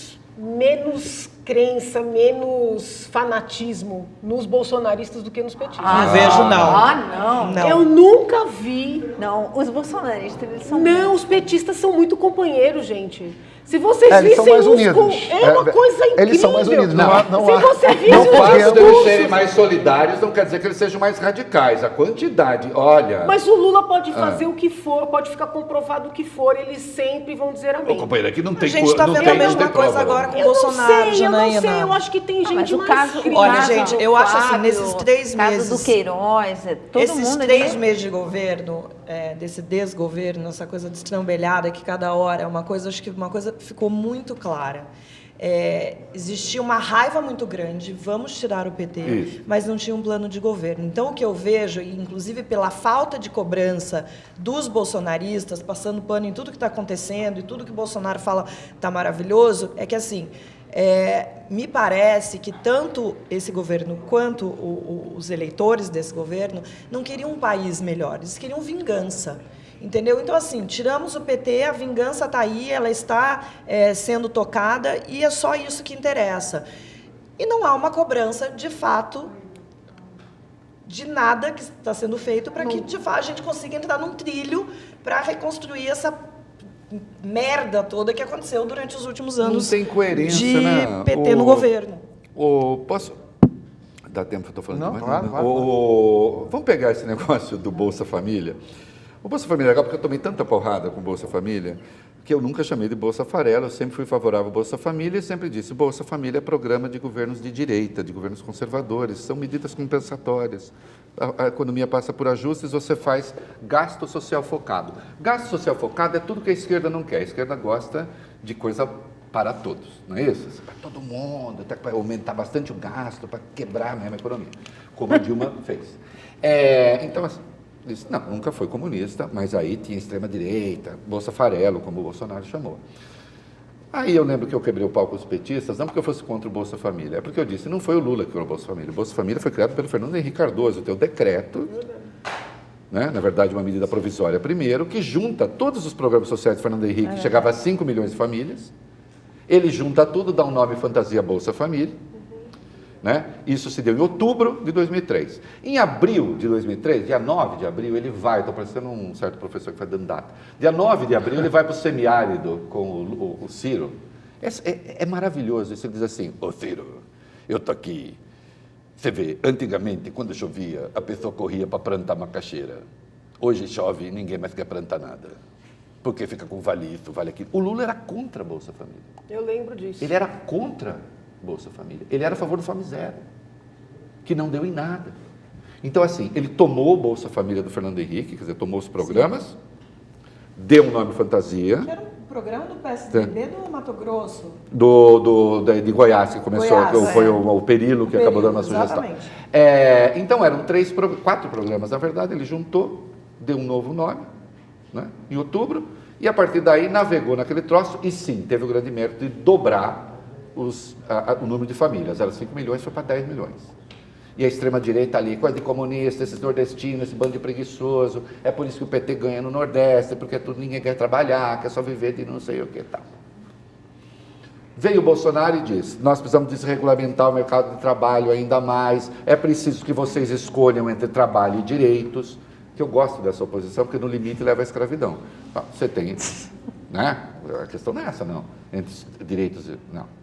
crença, menos fanatismo nos bolsonaristas do que nos petistas. Não vejo, não. Não. Eu nunca vi. Não, os bolsonaristas, eles são... Não, os petistas são muito companheiros, gente. Se vocês eles são vissem mais os unidos. É uma coisa incrível. Eles são mais unidos. Não há, Se você visse Não os fato deles discursos... serem mais solidários não quer dizer que eles sejam mais radicais. A quantidade, olha... Mas o Lula pode fazer o que for, pode ficar comprovado o que for, eles sempre vão dizer Ô, amém. companheiro, aqui não A tem gente está não vendo tem- a não mesma tem coisa prova, agora não. com o Eu não Bolsonaro, sei, Janaína. eu acho que tem gente Mas o mais caso, crítica. Olha, gente, eu acho assim, Fábio, nesses 3 caso meses... do Queiroz, todo Esses mundo... 3 meses de governo, desse desgoverno, essa coisa destrambelhada que cada hora é uma coisa, acho que uma coisa ficou muito clara. Existia uma raiva muito grande, vamos tirar o PT, Isso. mas não tinha um plano de governo. Então, o que eu vejo, e inclusive pela falta de cobrança dos bolsonaristas, passando pano em tudo que está acontecendo e tudo que o Bolsonaro fala está maravilhoso, é que, assim, me parece que tanto esse governo quanto os eleitores desse governo não queriam um país melhor, eles queriam vingança. Entendeu? Então, assim, tiramos o PT, a vingança está aí, ela está sendo tocada e é só isso que interessa. E não há uma cobrança, de fato, de nada que está sendo feito para que, de fato, a gente consiga entrar num trilho para reconstruir essa merda toda que aconteceu durante os últimos anos Não tem coerência, de né? PT no governo. Posso... Dá tempo, eu estou falando Não, demais? claro, claro. Vamos pegar esse negócio do Bolsa Família. O Bolsa Família é legal porque eu tomei tanta porrada com o Bolsa Família que eu nunca chamei de Bolsa Farelo, eu sempre fui favorável ao Bolsa Família e sempre disse, Bolsa Família é programa de governos de direita, de governos conservadores, são medidas compensatórias. A economia passa por ajustes, você faz gasto social focado. Gasto social focado é tudo que a esquerda não quer. A esquerda gosta de coisa para todos, não é isso? Para todo mundo, até para aumentar bastante o gasto, para quebrar mesmo a economia, como a Dilma fez. Então, assim, disse, não, nunca foi comunista, mas aí tinha extrema-direita, Bolsa Farelo, como o Bolsonaro chamou. Aí eu lembro que eu quebrei o pau com os petistas, não porque eu fosse contra o Bolsa Família, é porque eu disse, não foi o Lula que criou o Bolsa Família. O Bolsa Família foi criado pelo Fernando Henrique Cardoso, tem o decreto, né, na verdade uma medida provisória primeiro, que junta todos os programas sociais de Fernando Henrique, que chegava a 5 milhões de famílias, ele junta tudo, dá um nome fantasia Bolsa Família, né? Isso se deu em outubro de 2003. Em abril de 2003, dia 9 de abril, ele vai, estou parecendo um certo professor que vai dando data, dia 9 de abril ele vai para o semiárido com o Ciro. É maravilhoso isso, ele diz assim, ô Ciro, eu estou aqui, você vê, antigamente quando chovia, a pessoa corria para plantar macaxeira, hoje chove e ninguém mais quer plantar nada, porque fica com vale isso, vale aquilo. O Lula era contra a Bolsa Família. Eu lembro disso. Ele era contra Bolsa Família. Ele era a favor do Fome Zero, que não deu em nada. Então, assim, ele tomou o Bolsa Família do Fernando Henrique, quer dizer, tomou os programas, deu um nome fantasia. Que era um programa do PSDB do Mato Grosso. De Goiás, que começou, Goiás, foi o Perilo que acabou dando uma sugestão. Exatamente. Então, eram 4 programas, na verdade, ele juntou, deu um novo nome, né, em outubro, e a partir daí navegou naquele troço, e sim, teve o grande mérito de dobrar o número de famílias, era 5 milhões, foi para 10 milhões. E a extrema-direita ali, coisa de comunista, esses nordestinos, esse bando de preguiçoso, é por isso que o PT ganha no Nordeste, porque ninguém quer trabalhar, quer só viver de não sei o que tal. Veio o Bolsonaro e disse, nós precisamos desregulamentar o mercado de trabalho ainda mais, é preciso que vocês escolham entre trabalho e direitos, que eu gosto dessa oposição, porque no limite leva à escravidão. Você tem, né? A questão não é essa, não, entre direitos e... não.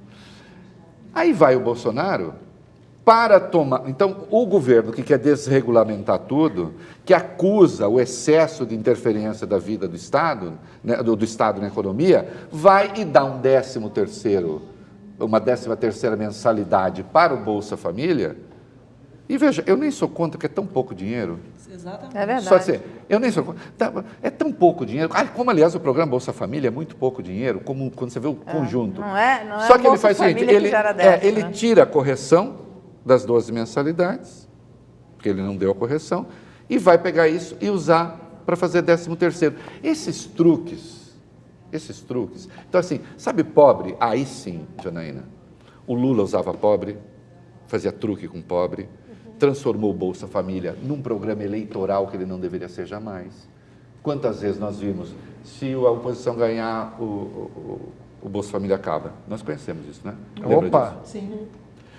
Aí vai o Bolsonaro para tomar... Então, o governo que quer desregulamentar tudo, que acusa o excesso de interferência da vida do Estado, né, do Estado na economia, vai e dá uma 13ª mensalidade para o Bolsa Família. E veja, eu nem sou contra, que é tão pouco dinheiro. Exatamente. É verdade. Só assim, eu nem sou. É tão pouco dinheiro. Como, aliás, o programa Bolsa Família é muito pouco dinheiro, como quando você vê o conjunto. Não é Só que ele Bolsa faz o seguinte: Família que gera 10, ele né? tira a correção das 12 mensalidades, porque ele não deu a correção, e vai pegar isso e usar para fazer 13º. Esses truques. Então, assim, sabe pobre? Aí sim, Janaína. O Lula usava pobre, fazia truque com pobre, transformou o Bolsa Família num programa eleitoral que ele não deveria ser jamais. Quantas vezes nós vimos, se a oposição ganhar, o Bolsa Família acaba. Nós conhecemos isso, né? Lembra Opa! disso? Sim.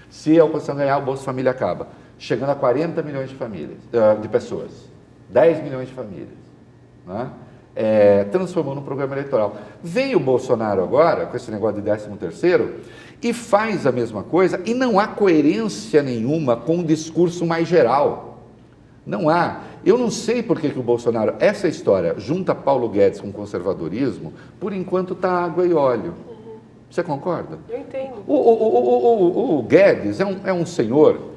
Se a oposição ganhar, o Bolsa Família acaba. Chegando a 40 milhões de famílias, de pessoas. 10 milhões de famílias. Né? transformou num programa eleitoral. Veio o Bolsonaro agora, com esse negócio de 13º, e faz a mesma coisa, e não há coerência nenhuma com o discurso mais geral. Não há. Eu não sei por que o Bolsonaro, essa história, junta Paulo Guedes com conservadorismo, por enquanto está água e óleo. Você concorda? Eu entendo. O Guedes é um senhor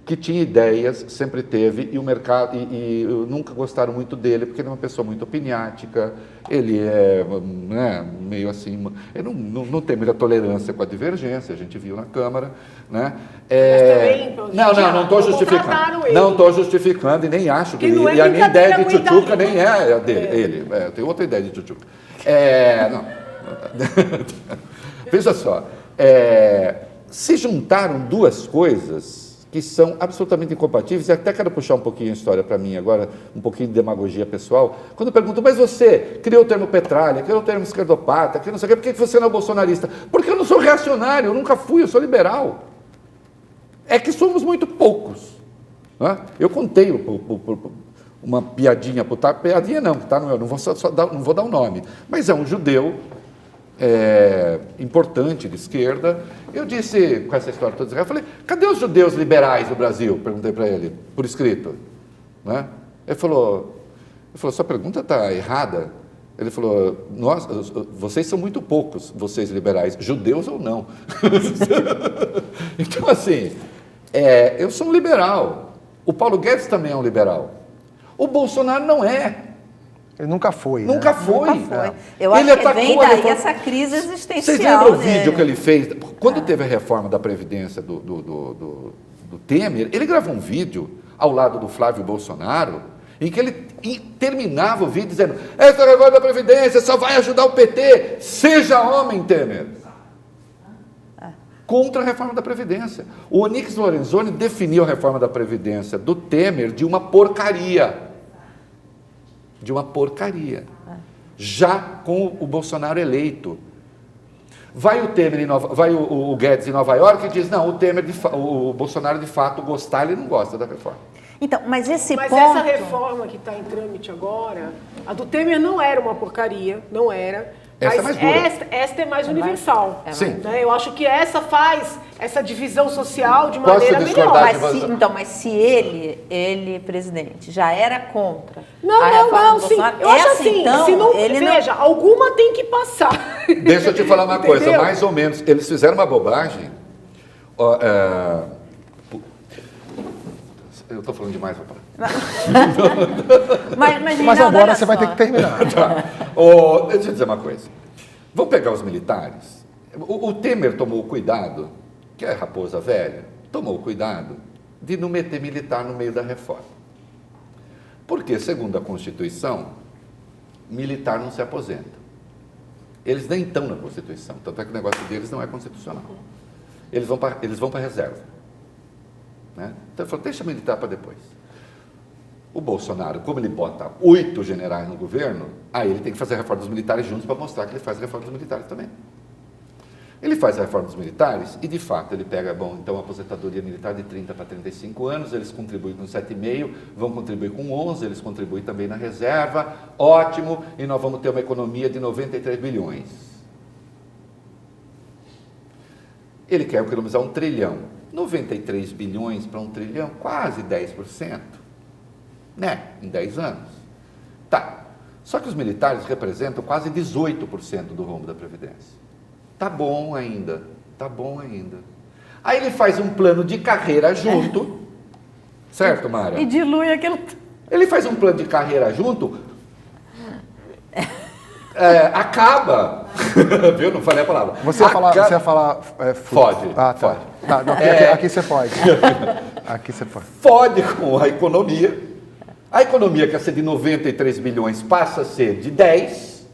que tinha ideias, sempre teve, e o mercado, e nunca gostaram muito dele, porque ele é uma pessoa muito opiniática, ele é, né, meio assim, ele não tem muita tolerância com a divergência, a gente viu na Câmara, né? Não estou justificando, não estou justificando e nem acho que ele, e a minha ideia de tchutchuca nem é a dele, eu tenho outra ideia de tchutchuca. Não. Veja só, se juntaram duas coisas que são absolutamente incompatíveis, e até quero puxar um pouquinho a história para mim agora, um pouquinho de demagogia pessoal, quando eu pergunto, mas você criou o termo petralha, criou o termo esquerdopata, que não sei o quê, por que você não é bolsonarista? Porque eu não sou reacionário, eu nunca fui, eu sou liberal. É que somos muito poucos. Né? Eu contei uma piadinha, piadinha não, tá? Não vou dar o nome, mas é um judeu importante de esquerda. Eu disse, com essa história toda, eu falei, cadê os judeus liberais do Brasil? Perguntei para ele, por escrito. Né? Ele falou, sua pergunta está errada. Ele falou, vocês são muito poucos, vocês liberais, judeus ou não. Então, assim, eu sou um liberal. O Paulo Guedes também é um liberal. O Bolsonaro não é. Ele nunca foi, né? Nunca foi. Eu acho que vem daí essa crise existencial. Vocês lembram o vídeo que ele fez? Quando teve a reforma da Previdência do Temer, ele gravou um vídeo ao lado do Flávio Bolsonaro, em que ele terminava o vídeo dizendo, essa reforma da Previdência só vai ajudar o PT, seja homem, Temer. Contra a reforma da Previdência. O Onyx Lorenzoni definiu a reforma da Previdência do Temer de uma porcaria. Já com o Bolsonaro eleito. Vai o Guedes em Nova York e diz, não, o Bolsonaro de fato gostar, ele não gosta da reforma. Então, mas essa reforma que está em trâmite agora, a do Temer não era uma porcaria, não era. Essa é mais dura. Esta é mais universal. Sim. Né? Eu acho que essa faz essa divisão social de maneira melhor. Mas se ele, presidente, já era contra Não, sim. Eu acho assim, então, se não, veja, alguma tem que passar. Deixa eu te falar uma coisa, mais ou menos, eles fizeram uma bobagem. Eu estou falando demais, vou parar. Mas agora você vai ter que terminar. Tá. Deixa eu dizer uma coisa. Vamos pegar os militares. O Temer tomou cuidado, que é raposa velha, tomou cuidado de não meter militar no meio da reforma. Porque, segundo a Constituição, militar não se aposenta. Eles nem estão na Constituição, tanto é que o negócio deles não é constitucional. Eles vão para a reserva. Né? Então ele falou, deixa militar para depois. O Bolsonaro, como ele bota 8 generais no governo, aí ele tem que fazer a reforma dos militares juntos para mostrar que ele faz a reforma dos militares também. Ele faz a reforma dos militares e, de fato, ele pega, então a aposentadoria militar de 30 para 35 anos, eles contribuem com 7,5, vão contribuir com 11, eles contribuem também na reserva, ótimo, e nós vamos ter uma economia de 93 bilhões. Ele quer economizar 1 trilhão. 93 bilhões para 1 trilhão, quase 10%. Né? Em 10 anos. Tá. Só que os militares representam quase 18% do rombo da Previdência. Tá bom ainda. Aí ele faz um plano de carreira junto. Certo, Mara? E dilui aquilo. Ele faz um plano de carreira junto. Acaba. Viu? Não falei a palavra. Você ia falar fode. Fode. Tá, não, aqui você pode. Aqui você pode. Fode com a economia. A economia que ia ser de 93 bilhões passa a ser de 10,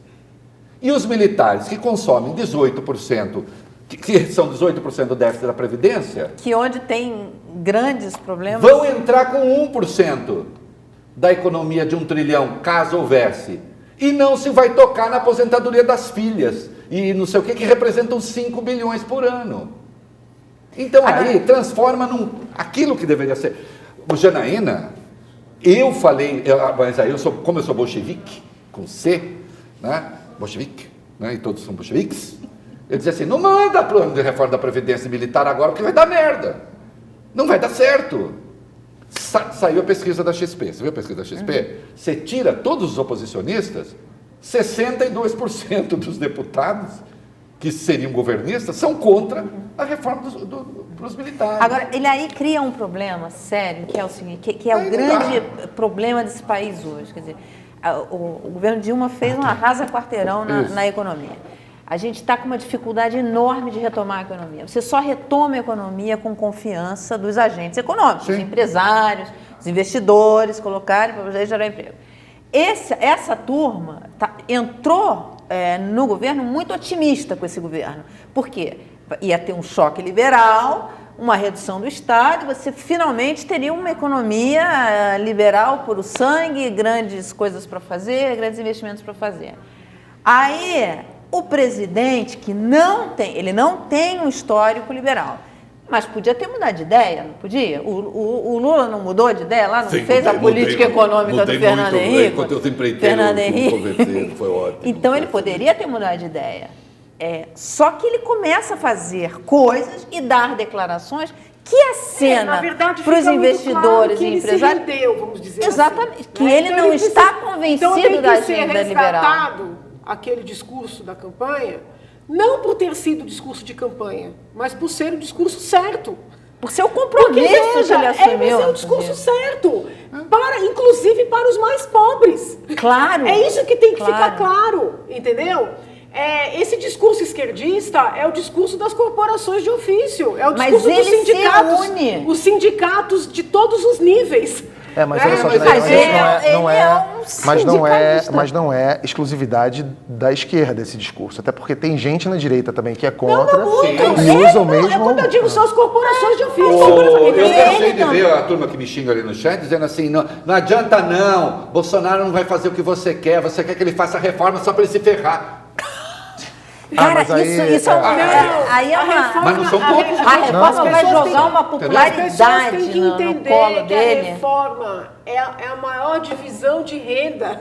e os militares que consomem 18%, que são 18% do déficit da Previdência, que onde tem grandes problemas, vão entrar com 1% da economia de 1 trilhão, caso houvesse, e não se vai tocar na aposentadoria das filhas, e não sei o que representam 5 bilhões por ano. Então aí transforma aquilo que deveria ser. O Janaína, eu falei, mas aí como eu sou bolchevique, com C, né? Bolchevique, né? E todos são bolcheviques. Ele dizia assim, não manda plano de reforma da Previdência Militar agora, porque vai dar merda. Não vai dar certo. Saiu a pesquisa da XP. Você viu a pesquisa da XP? Você tira todos os oposicionistas, 62% dos deputados que seriam governistas são contra a reforma dos militares. Agora, ele aí cria um problema sério, que é o seguinte, que é o grande problema desse país hoje. Quer dizer, o governo Dilma fez um arrasa-quarteirão na economia. A gente está com uma dificuldade enorme de retomar a economia. Você só retoma a economia com confiança dos agentes econômicos, os empresários, os investidores, colocarem para poder gerar emprego. Essa turma entrou no governo muito otimista com esse governo. Por quê? Ia ter um choque liberal, uma redução do Estado, você finalmente teria uma economia liberal por o sangue, grandes coisas para fazer, grandes investimentos para fazer. Aí, o presidente, que não tem um histórico liberal, mas podia ter mudado de ideia, não podia? O Lula não mudou de ideia lá, não fez a política econômica do Fernando Henrique? Enquanto eu empreiteiro, foi ótimo. Então ele poderia ter mudado de ideia. Só que ele começa a fazer coisas e dar declarações que acena para os investidores e empresários. Ele se rendeu, vamos dizer exatamente, assim. Que ele não está convencido da agenda liberal. Aquele discurso da campanha, não por ter sido o discurso de campanha, mas por ser o discurso certo. Por ser o compromisso que ele assumiu. Por ser o discurso certo, inclusive para os mais pobres. Claro. É isso que tem que ficar claro, entendeu? Esse discurso esquerdista é o discurso das corporações de ofício, é o discurso dos sindicatos, os sindicatos de todos os níveis. Mas olha só, mas não é exclusividade da esquerda esse discurso, até porque tem gente na direita também que é contra e usa o mesmo. Quando eu digo só as corporações de ofício. Eu cansei de ver a turma que me xinga ali no chat dizendo assim, não adianta não, Bolsonaro não vai fazer o que você quer que ele faça reforma só para ele se ferrar. Cara, isso é uma... Mas não são poucos. A reforma vai jogar uma popularidade no colo dele. A reforma é a maior divisão de renda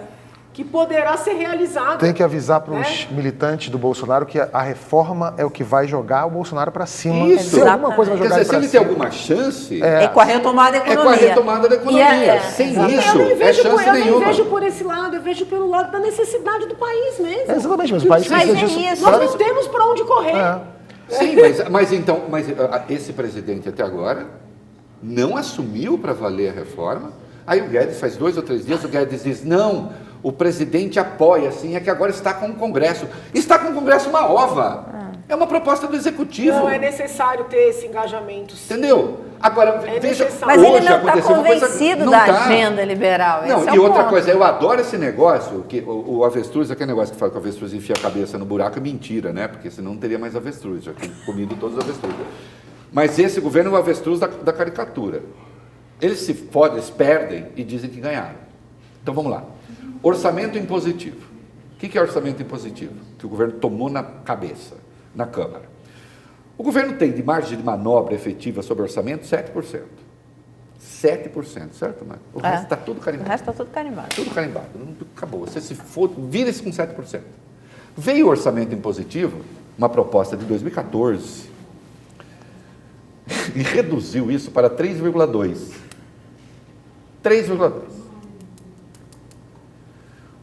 que poderá ser realizada. Tem que avisar para os militantes do Bolsonaro que a reforma é o que vai jogar o Bolsonaro para cima. Isso. Se alguma coisa vai jogar ele para cima. Se ele tem alguma chance... É com a retomada da economia. É com a retomada da economia. Sem isso, chance nenhuma. Eu não vejo por esse lado, eu vejo pelo lado da necessidade do país mesmo. Exatamente, mas o país precisa disso. Nós não temos para onde correr. Sim, mas esse presidente até agora não assumiu para valer a reforma. Aí o Guedes, faz 2 ou 3 dias, o Guedes diz, não, o presidente apoia, assim, é que agora está com o Congresso. Está com o Congresso uma ova. É uma proposta do Executivo. Não, é necessário ter esse engajamento. Sim. Entendeu? Agora, veja, mas ele não está convencido da agenda liberal. Não, e outra coisa, eu adoro esse negócio, que o avestruz, aquele negócio que fala que o avestruz enfia a cabeça no buraco, é mentira, né? Porque senão não teria mais avestruz, já tinha comido todos os avestruz. Mas esse governo é o avestruz da caricatura. Eles se fodem, eles perdem e dizem que ganharam. Então vamos lá. Orçamento impositivo. O que é orçamento impositivo? Que o governo tomou na cabeça, na Câmara. O governo tem de margem de manobra efetiva sobre o orçamento 7%. 7%, certo, Marco? O resto está tudo carimbado. O resto está tudo carimbado. Tudo carimbado. Acabou. Você se for, vira-se com 7%. Veio o orçamento impositivo, uma proposta de 2014, e reduziu isso para 3,2%. 3,2%.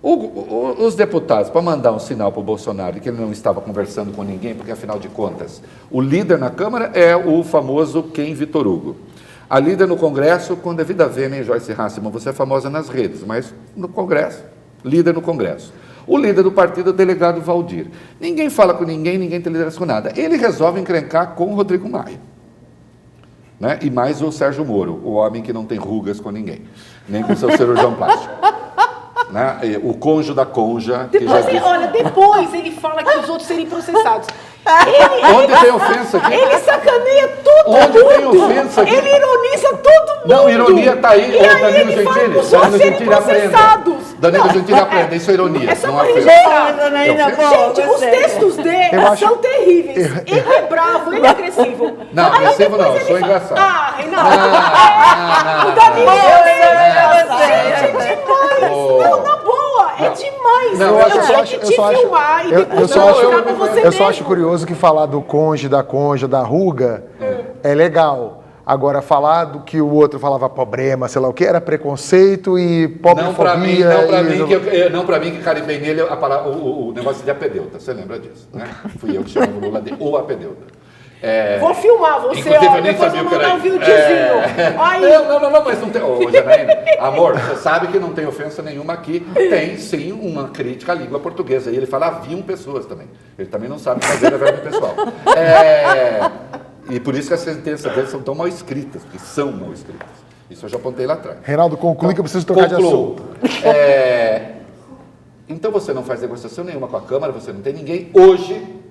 Os deputados, para mandar um sinal para o Bolsonaro de que ele não estava conversando com ninguém, porque afinal de contas, o líder na Câmara é o famoso Ken Vitor Hugo. A líder no Congresso, com devida vênia, hein, Joyce Hasselmann, você é famosa nas redes, mas no Congresso, líder no Congresso. O líder do partido é o delegado Valdir. Ninguém fala com ninguém, ninguém tem liderança com nada. Ele resolve encrencar com o Rodrigo Maia. Né? E mais o Sérgio Moro, o homem que não tem rugas com ninguém, nem com seu cirurgião plástico. Né? O cônjuge da conja. Depois ele fala que os outros serem processados. Onde tem ofensa aqui? Ele sacaneia todo mundo. Onde tem ofensa aqui? Ele ironiza todo mundo. Não, ironia está aí. E aí Danilo ele fala Gentili. os outros serem processados. Danilo Gentili aprenda. Isso é ironia. É só não para ofensa. Gente, os textos dele são terríveis. Ele é bravo, ele é agressivo. Não, agressivo não, eu sou engraçado. Reinaldo. O Danilo é demais. Não, na boa. É demais. Não, eu só tinha acho- que te filmar e depois eu você só mesmo. acho curioso que falar do cônjuge, da cônjuge, da ruga é legal. Agora, falar do que o outro falava problema, sei lá o que, era preconceito e pobrefobia. Não pra mim que carimbei nele o negócio de apedeuta. Você lembra disso, né? Fui eu que chamava o Lula de o apedeuta. Vou filmar você, Inclusive, ó, eu nem depois sabia eu o que era mandar um isso. videozinho. Aí. Não, mas não tem... Ô, Janaína, amor, você sabe que não tem ofensa nenhuma aqui. Tem, sim, uma crítica à língua portuguesa. E ele fala, haviam pessoas também. Ele também não sabe fazer a verbo pessoal. E por isso que as sentenças deles são tão mal escritas, porque são mal escritas. Isso eu já apontei lá atrás. Reinaldo, conclui que eu preciso trocar de assunto. Então você não faz negociação nenhuma com a Câmara, você não tem ninguém. Hoje,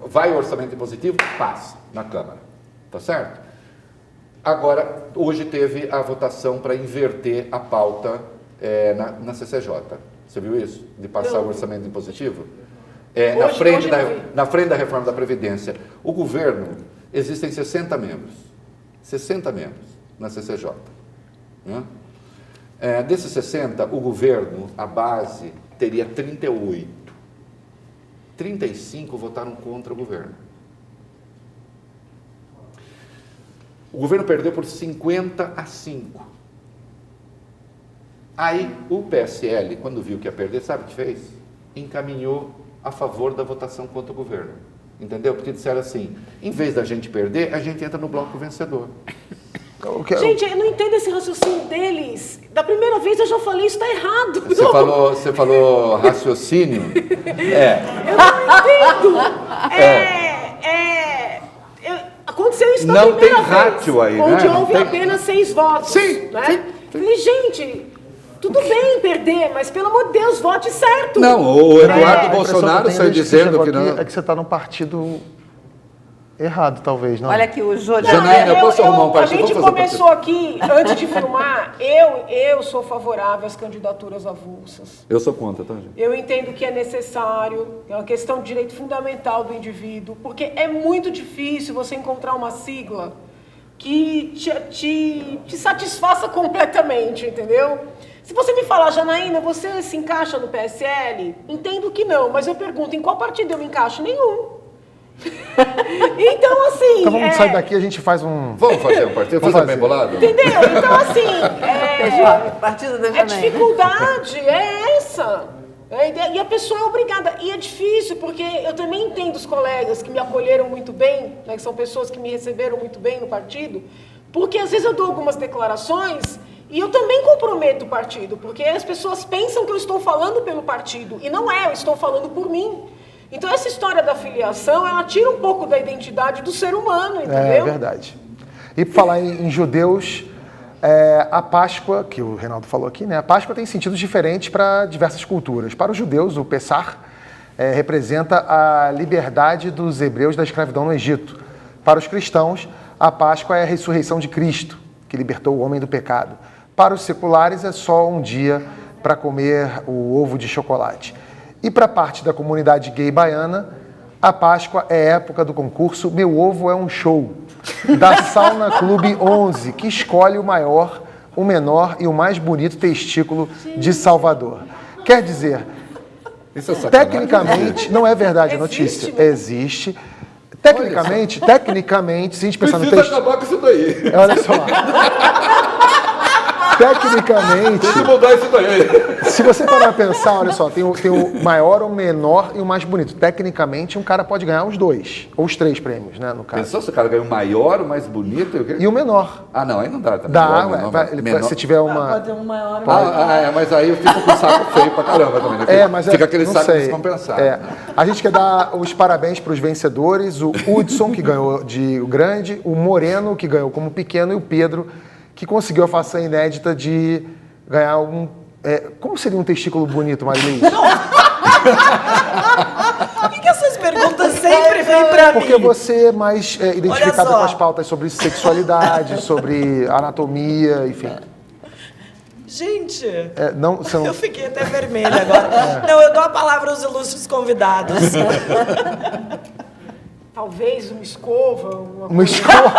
vai o orçamento impositivo, passa na Câmara. Tá certo? Agora, hoje teve a votação para inverter a pauta na CCJ. Você viu isso? De passar o orçamento impositivo? Na frente da reforma da Previdência. O governo, existem 60 membros. 60 membros na CCJ. Né? Desses 60, o governo, a base, teria 38. 35 votaram contra o governo. O governo perdeu por 50-5. Aí, o PSL, quando viu que ia perder, sabe o que fez? Encaminhou a favor da votação contra o governo. Entendeu? Porque disseram assim, em vez da gente perder, a gente entra no bloco vencedor. Gente, eu não entendo esse raciocínio deles. Da primeira vez eu já falei, isso está errado. Você falou raciocínio? Eu não entendo. Aconteceu isso na primeira vez. Não tem ratio aí, onde né? houve apenas 6 votos. Sim, né? sim. Falei, gente, tudo bem perder, mas pelo amor de Deus, vote certo. Não, o Eduardo A impressão Bolsonaro que eu tenho saiu desde que você dizendo chegou que não... aqui é que você está num partido errado, talvez, não? Olha aqui, o Jô... Janaína, eu posso arrumar um partido? A gente Vamos fazer começou aqui, antes de filmar, eu sou favorável às candidaturas avulsas. Eu sou contra, tá, gente? Eu entendo que é necessário, é uma questão de direito fundamental do indivíduo, porque é muito difícil você encontrar uma sigla que te satisfaça completamente, entendeu? Se você me falar, Janaína, você se encaixa no PSL? Entendo que não, mas eu pergunto, em qual partido eu me encaixo? Nenhum. Então, assim... Então vamos sair daqui, a gente faz um... Vamos fazer um partido? Vamos Fazer fazer. bem bolado? Entendeu? Então, assim... Partido da A Janaína. dificuldade é essa. E a pessoa é obrigada. E é difícil, porque eu também entendo os colegas que me acolheram muito bem, né, que são pessoas que me receberam muito bem no partido, porque às vezes eu dou algumas declarações e eu também comprometo o partido, porque as pessoas pensam que eu estou falando pelo partido, e não é, eu estou falando por mim. Então essa história da filiação, ela tira um pouco da identidade do ser humano, entendeu? É verdade. E por falar em judeus, a Páscoa, que o Reinaldo falou aqui, né? A Páscoa tem sentidos diferentes para diversas culturas. Para os judeus, o Pessah representa a liberdade dos hebreus da escravidão no Egito. Para os cristãos, a Páscoa é a ressurreição de Cristo, que libertou o homem do pecado. Para os seculares, é só um dia para comer o ovo de chocolate. E para parte da comunidade gay baiana, a Páscoa é época do concurso Meu Ovo é um Show, da Sauna Clube 11, que escolhe o maior, o menor e o mais bonito testículo de Salvador. Quer dizer, Isso é sacanagem. tecnicamente, não é verdade a notícia, existe. Tecnicamente, se a gente pensar no Precisa texto... acabar com isso daí. Olha só. Tecnicamente, Tem que mudar isso daí. se você parar pra pensar, olha só, tem o maior, o menor e o mais bonito. Tecnicamente, um cara pode ganhar os 2, ou os 3 prêmios, né, no caso. Pensou se o cara ganha o maior, o mais bonito e o quê? E o menor. Ah, não, aí não dá também. Dá, Menor. se tiver uma... Pode ter um maior... Mas aí eu fico com o saco feio pra caramba também, né? mas fica aquele não saco sei. descompensado. A gente quer dar os parabéns para os vencedores, o Hudson, que ganhou de grande, o Moreno, que ganhou como pequeno, e o Pedro, que conseguiu a façanha inédita de ganhar um... como seria um testículo bonito, Marilene? Por que essas perguntas sempre vêm pra mim? Porque você é mais identificado Olha só. com as pautas sobre sexualidade, sobre anatomia, enfim. Gente, Não, são... eu fiquei até vermelha agora. Não, eu dou a palavra aos ilustres convidados. Talvez uma escova, Uma escola.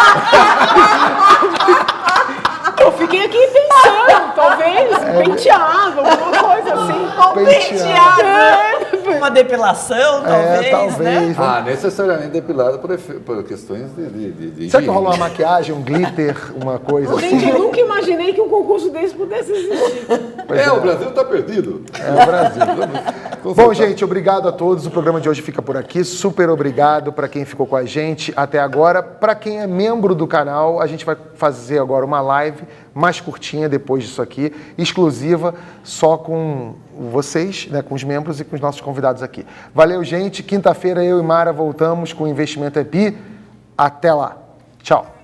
Eu fiquei aqui pensando, talvez. penteado, alguma coisa assim. Penteado. Uma depilação, talvez, né? Necessariamente depilado por questões de Será que higiene. rolou uma maquiagem, um glitter, uma coisa assim? Gente, eu nunca imaginei que um concurso desse pudesse existir. O Brasil está perdido. É o Brasil. Bom, gente, obrigado a todos. O programa de hoje fica por aqui. Super obrigado para quem ficou com a gente até agora. Para quem é membro do canal, a gente vai fazer agora uma live mais curtinha depois disso aqui, exclusiva, só com vocês, né, com os membros e com os nossos convidados aqui. Valeu, gente. Quinta-feira eu e Mara voltamos com o Investimento é Bi. Até lá. Tchau.